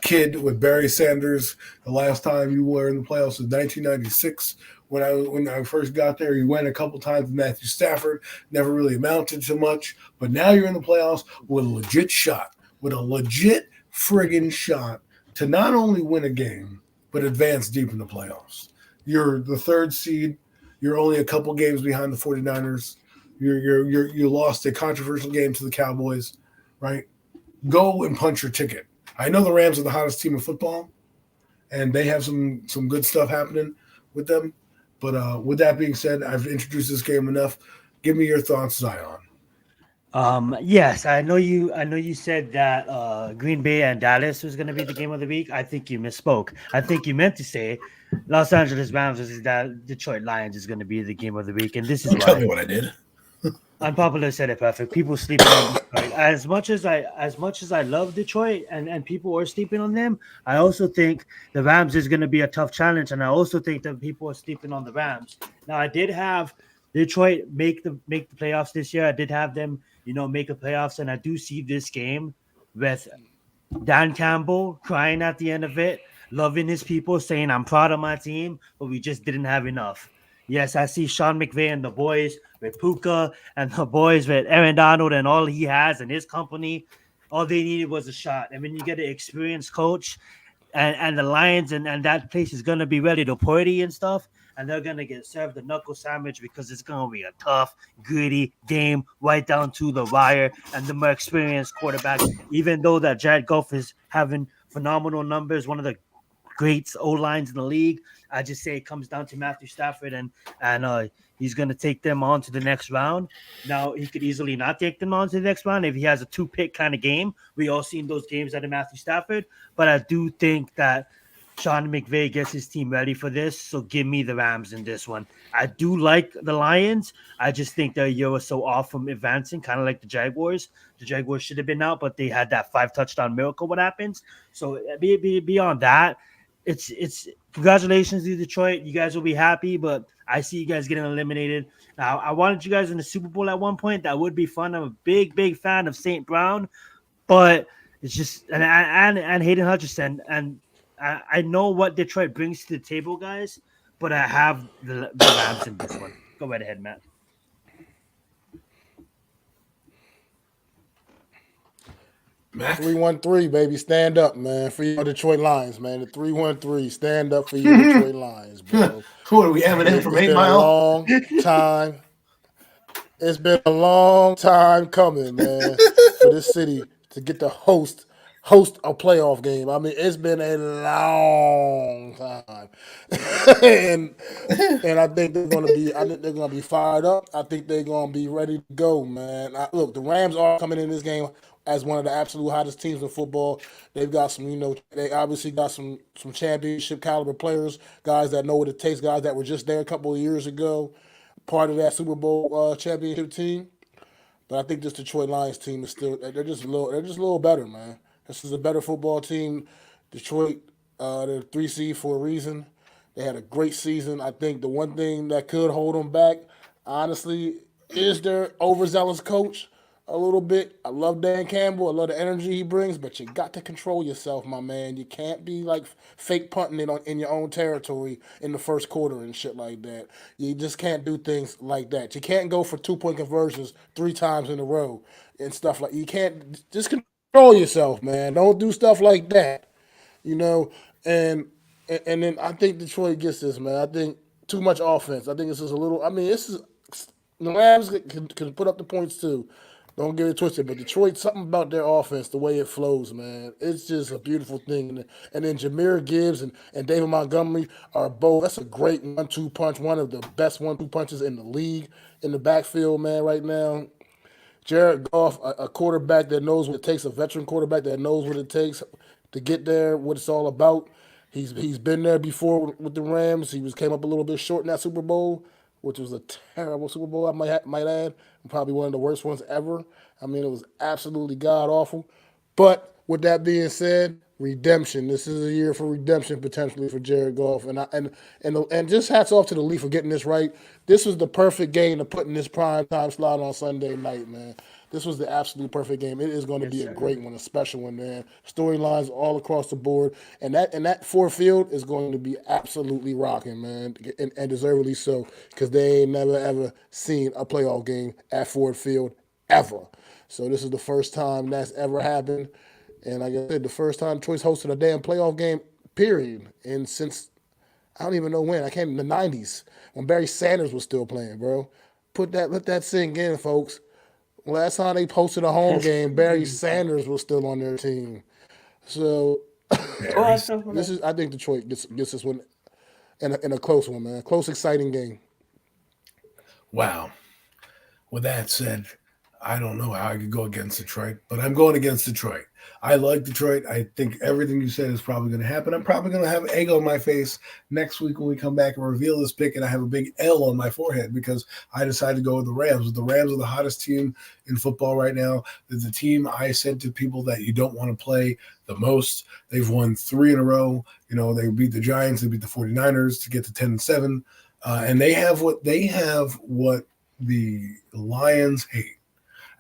kid with Barry Sanders. The last time you were in the playoffs was 1996. When I first got there, you went a couple times with Matthew Stafford. Never really amounted to much. But now you're in the playoffs with a legit shot, with a legit friggin' shot to not only win a game, but advance deep in the playoffs. You're the third seed. You're only a couple games behind the 49ers. You lost a controversial game to the Cowboys, right? Go and punch your ticket. I know the Rams are the hottest team in football, and they have some good stuff happening with them. But with that being said, I've introduced this game enough. Give me your thoughts, Zion. Yes, I know you said that Green Bay and Dallas was going to be the game of the week. I think you misspoke. I think you meant to say Los Angeles Rams versus Detroit Lions is going to be the game of the week, and this is Don't tell me what I did. Unpopular said it perfect. People sleeping on Detroit. As much as I love Detroit and people are sleeping on them, I also think the Rams is going to be a tough challenge, and I also think that people are sleeping on the Rams. Now, I did have Detroit make the playoffs this year. I did have them, make the playoffs, and I do see this game with Dan Campbell crying at the end of it, loving his people, saying, I'm proud of my team, but we just didn't have enough. Yes, I see Sean McVay and the boys with Puka and the boys with Aaron Donald and all he has and his company. All they needed was a shot. And when you get an experienced coach and the Lions and that place is going to be ready to party and stuff, and they're going to get served the knuckle sandwich because it's going to be a tough, gritty game right down to the wire. And the more experienced quarterback, even though that Jared Goff is having phenomenal numbers, one of the great O-lines in the league. I just say it comes down to Matthew Stafford, and he's going to take them on to the next round. Now, he could easily not take them on to the next round if he has a two-pick kind of game. We all seen those games out of Matthew Stafford, but I do think that Sean McVay gets his team ready for this, so give me the Rams in this one. I do like the Lions. I just think they're a year or so off from advancing, kind of like the Jaguars. The Jaguars should have been out, but they had that 5-touchdown miracle. What happens? So beyond that, it's congratulations to Detroit. You guys will be happy, but I see you guys getting eliminated. Now, I wanted you guys in the Super Bowl at one point. That would be fun. I'm a big fan of St. Brown, but it's just and Hayden Hutchinson, and I know what Detroit brings to the table, guys, but I have the Rams in this one. Go right ahead, Matt. Mac? 313, baby. Stand up, man, for your Detroit Lions, man. The 313. Stand up for your Detroit Lions, bro. What are we Eminem from 8 It's been Mile? a long time. It's been a long time coming, man, for this city to get to host a playoff game. I mean, it's been a long time. and I think they're gonna be fired up. I think they're gonna be ready to go, man. Look, the Rams are coming in this game as one of the absolute hottest teams in football. They've got some, they obviously got some championship caliber players, guys that know what it takes, guys that were just there a couple of years ago, part of that Super Bowl championship team. But I think this Detroit Lions team is they're just a little better, man. This is a better football team. Detroit, they're 3 seed for a reason. They had a great season. I think the one thing that could hold them back, honestly, is their overzealous coach a little bit. I love Dan Campbell. I love the energy he brings, but you got to control yourself, my man. You can't be like fake punting it in your own territory in the first quarter and shit like that. You just can't do things like that. You can't go for 2-point conversions 3 times in a row and stuff like. You can't just control yourself, man. Don't do stuff like that, And then I think Detroit gets this, man. I think too much offense. I think this is a little. I mean, the Rams can put up the points too. Don't get it twisted, but Detroit, something about their offense, the way it flows, man, it's just a beautiful thing. And then Jahmyr Gibbs and David Montgomery are both. That's a great 1-2 punch, one of the best 1-2 punches in the league in the backfield, man. Right now, Jared Goff, a quarterback that knows what it takes, a veteran quarterback that knows what it takes to get there, what it's all about. He's been there before with the Rams. He came up a little bit short in that Super Bowl, which was a terrible Super Bowl, I might add. Probably one of the worst ones ever. I mean, it was absolutely god-awful. But with that being said, redemption. This is a year for redemption potentially for Jared Goff. And just hats off to the Leaf for getting this right. This was the perfect game to put in this prime time slot on Sunday night, man. This was the absolute perfect game. It is going to be a great one, a special one, man. Storylines all across the board. And that Ford Field is going to be absolutely rocking, man, and deservedly so, because they ain't never, ever seen a playoff game at Ford Field, ever. So this is the first time that's ever happened. And like I said, the first time Detroit's hosted a damn playoff game, period. And since, I don't even know when. I came in the 90s when Barry Sanders was still playing, bro. Let that sink in, folks. Last time they posted a home game, Barry Sanders was still on their team. So I think Detroit gets this one in a close one, man. Close, exciting game. Wow. With that said, I don't know how I could go against Detroit, but I'm going against Detroit. I like Detroit. I think everything you said is probably going to happen. I'm probably going to have egg on my face next week when we come back and reveal this pick, and I have a big L on my forehead because I decided to go with the Rams. The Rams are the hottest team in football right now. They're the team I said to people that you don't want to play the most. They've won 3 in a row. They beat the Giants. They beat the 49ers to get to 10-7. And they have what the Lions hate.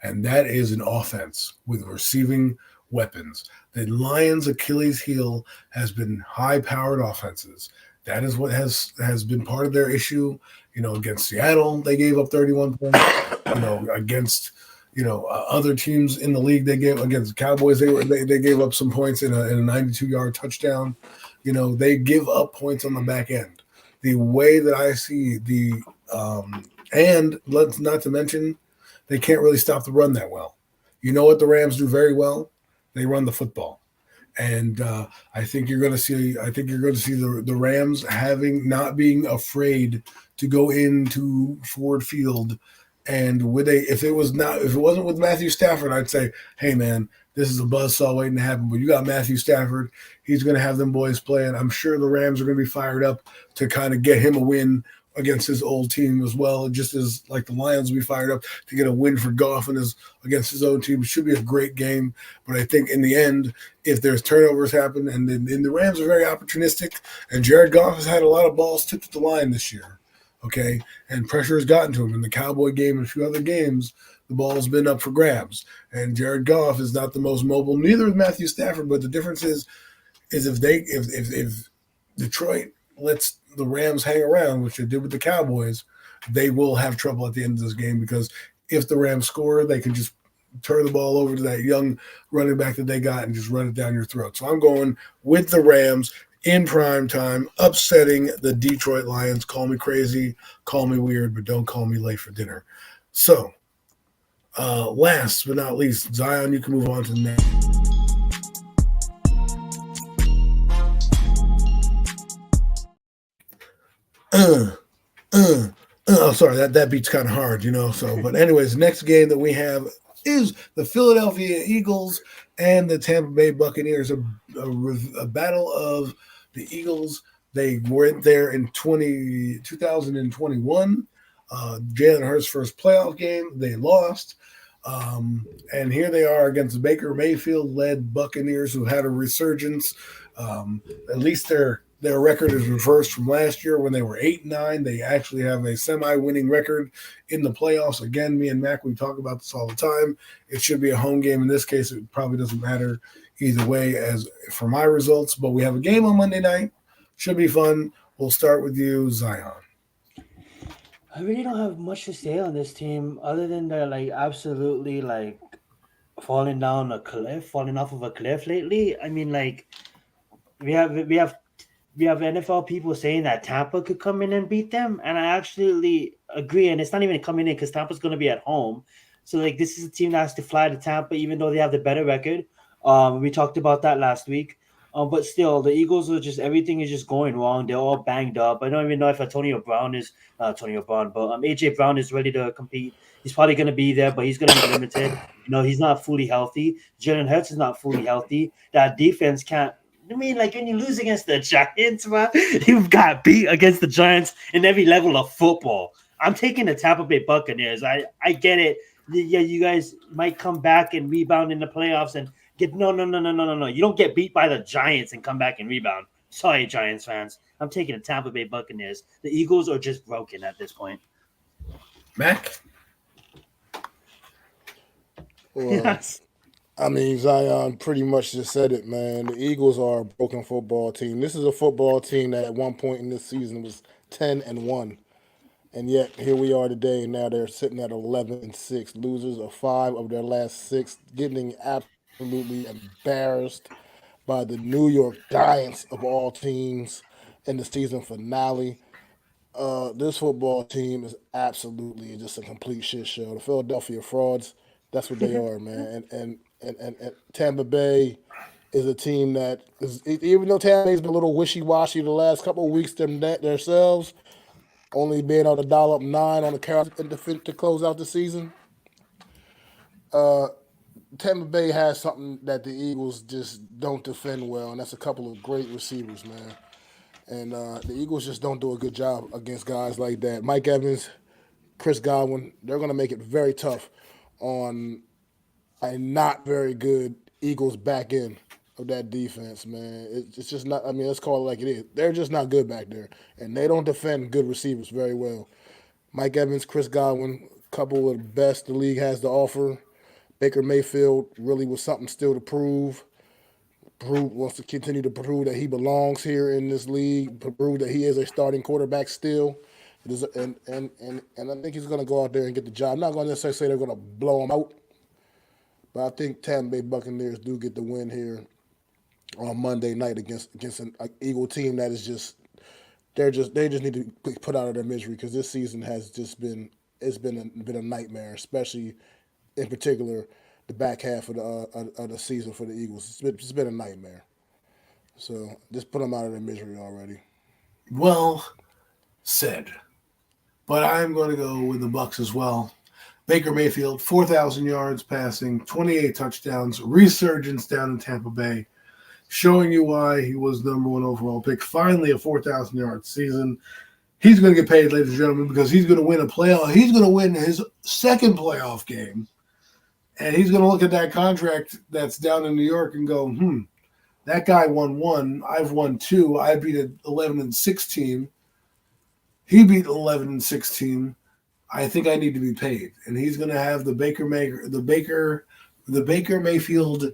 And that is an offense with receiving weapons. The Lions' Achilles heel has been high-powered offenses. That is what has been part of their issue. Against Seattle, they gave up 31 points. Against other teams in the league, they gave against the Cowboys. They gave up some points in a 92-yard touchdown. They give up points on the back end. The way that I see and let's not to mention, they can't really stop the run that well. You know what the Rams do very well? They run the football. And I think you're going to see. I think you're going to see the Rams having not being afraid to go into Ford Field. And would they? If it wasn't with Matthew Stafford, I'd say, hey man, this is a buzzsaw waiting to happen. But you got Matthew Stafford. He's going to have them boys playing. I'm sure the Rams are going to be fired up to kind of get him a win against his old team as well. Just as like the Lions will be fired up to get a win for Goff and against his own team. It should be a great game. But I think in the end, if there's turnovers happen, and the Rams are very opportunistic, and Jared Goff has had a lot of balls tipped at the line this year. Okay, and pressure has gotten to him in the Cowboy game and a few other games. The ball has been up for grabs, and Jared Goff is not the most mobile. Neither is Matthew Stafford. But the difference is if Detroit lets the Rams hang around, which they did with the Cowboys, they will have trouble at the end of this game because if the Rams score, they can just turn the ball over to that young running back that they got and just run it down your throat. So I'm going with the Rams in prime time, upsetting the Detroit Lions. Call me crazy, call me weird, but don't call me late for dinner. So, last but not least, Zion, you can move on to the next. Oh, sorry, that beat's kind of hard, So, but anyways, next game that we have is the Philadelphia Eagles and the Tampa Bay Buccaneers. A battle of the Eagles. They went there in 2021. Jalen Hurts' first playoff game. They lost. And here they are against the Baker Mayfield-led Buccaneers who had a resurgence. At least their record is reversed from last year when they were 8-9. They actually have a semi-winning record in the playoffs. Again, me and Mac, we talk about this all the time. It should be a home game. In this case, it probably doesn't matter either way as for my results. But we have a game on Monday night. Should be fun. We'll start with you, Zion. I really don't have much to say on this team other than they're absolutely falling off of a cliff lately. I mean, we have we have we have NFL people saying that Tampa could come in and beat them, and I absolutely agree. And it's not even coming in because Tampa's going to be at home, so this is a team that has to fly to Tampa, even though they have the better record. We talked about that last week. But still, the Eagles are just everything is just going wrong. They're all banged up. I don't even know if Antonio Brown is Antonio Brown, but AJ Brown is ready to compete. He's probably going to be there, but he's going to be limited. He's not fully healthy. Jalen Hurts is not fully healthy. That defense can't. I mean, when you lose against the Giants, man, you've got beat against the Giants in every level of football. I'm taking the Tampa Bay Buccaneers. I get it. Yeah, you guys might come back and rebound in the playoffs and no. You don't get beat by the Giants and come back and rebound. Sorry, Giants fans. I'm taking the Tampa Bay Buccaneers. The Eagles are just broken at this point. Mac? Well, yes. I mean, Zion pretty much just said it, man. The Eagles are a broken football team. This is a football team that at one point in this season was 10-1. And yet here we are today, and now they're sitting at 11-6, losers of 5 of their last 6, getting absolutely embarrassed by the New York Giants of all teams in the season finale. This football team is absolutely just a complete shit show. The Philadelphia frauds, that's what they are, man. And Tampa Bay is a team that is, even though Tampa Bay's been a little wishy-washy the last couple of weeks themselves, only being able to dial up 9 on the carousel to close out the season. Tampa Bay has something that the Eagles just don't defend well, and that's a couple of great receivers, man. And the Eagles just don't do a good job against guys like that. Mike Evans, Chris Godwin, they're going to make it very tough on a not very good Eagles back end of that defense, man. It's just not, I mean, let's call it like it is. They're just not good back there, and they don't defend good receivers very well. Mike Evans, Chris Godwin, a couple of the best the league has to offer. Baker Mayfield really was something still to prove. Wants to continue to prove that he belongs here in this league, prove that he is a starting quarterback still. And I think he's going to go out there and get the job. I'm not going to necessarily say they're going to blow him out, but I think Tampa Bay Buccaneers do get the win here on Monday night against an Eagle team that is just they just need to be put out of their misery because this season has just been a nightmare, especially in particular the back half of the season for the Eagles. It's been a nightmare. So just put them out of their misery already. Well said. But I'm going to go with the Bucks as well. Baker Mayfield, 4,000 yards passing, 28 touchdowns, resurgence down in Tampa Bay, showing you why he was number one overall pick. Finally, a 4,000-yard season. He's going to get paid, ladies and gentlemen, because he's going to win a playoff. He's going to win his second playoff game, and he's going to look at that contract that's down in New York and go, that guy won one. I've won two. I beat an 11-6 team. He beat 11-6 team. I think I need to be paid, and he's going to have the Baker Mayfield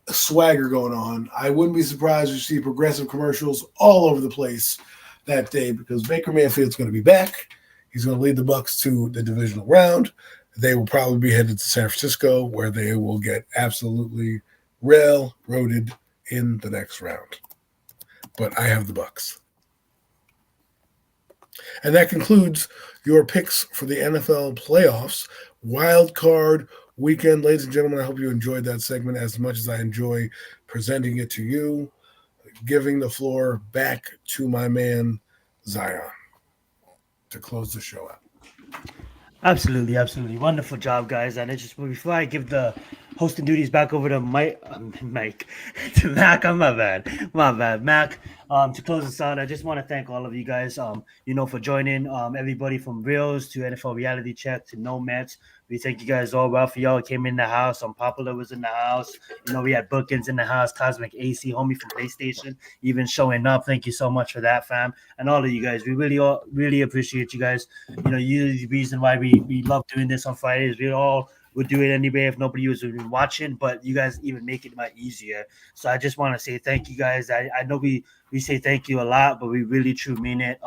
swagger going on. I wouldn't be surprised to see progressive commercials all over the place that day because Baker Mayfield's going to be back. He's going to lead the Bucs to the divisional round. They will probably be headed to San Francisco, where they will get absolutely railroaded in the next round. But I have the Bucs. And that concludes your picks for the NFL playoffs. Wildcard Weekend. Ladies and gentlemen, I hope you enjoyed that segment as much as I enjoy presenting it to you. Giving the floor back to my man, Zion, to close the show out. Absolutely. Wonderful job, guys. And it's just before I give the hosting duties back over to Mike, to Mac. My bad, Mac. To close us out, I just want to thank all of you guys, for joining. Everybody from Reels to NFL Reality Check to Nomads. We thank you guys all. Well, for y'all came in the house. Popular was in the house. We had Bookings in the house. Cosmic AC, homie from PlayStation, even showing up. Thank you so much for that, fam. And all of you guys. We really appreciate you guys. You're the reason why we love doing this on Fridays. We all would do it anyway if nobody was watching, but you guys even make it much easier. So I just want to say thank you guys. I know we say thank you a lot, but we really truly mean it.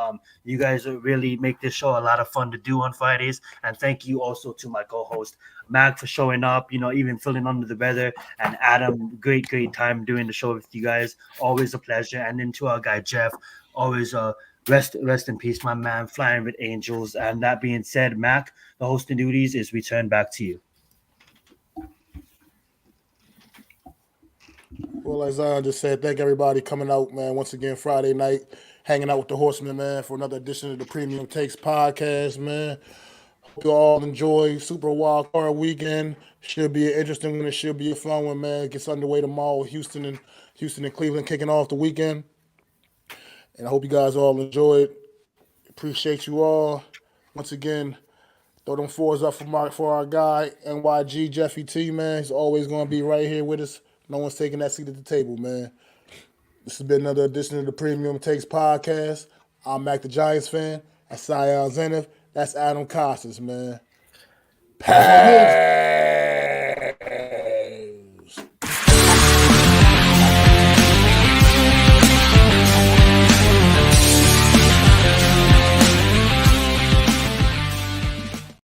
You guys really make this show a lot of fun to do on Fridays. And thank you also to my co-host Mac for showing up, even feeling under the weather, and Adam, great time doing the show with you guys. Always a pleasure. And then to our guy Jeff, always rest in peace, my man, flying with angels. And that being said, Mac, the hosting duties is returned back to you. Well, as Zion just said, thank everybody coming out, man. Once again, Friday night, hanging out with the Horsemen, man, for another edition of the Premium Takes podcast, man. Hope you all enjoy Super Wildcard Weekend. Should be an interesting one. It should be a fun one, man. It gets underway tomorrow with Houston and Cleveland kicking off the weekend. And I hope you guys all enjoy it. Appreciate you all. Once again, throw them fours up for our guy, NYG Jeffy T, man. He's always going to be right here with us. No one's taking that seat at the table, man. This has been another edition of the Premium Takes podcast. I'm Mac the Giants fan. That's Zion Zenith. That's Adam Costas, man. Pass.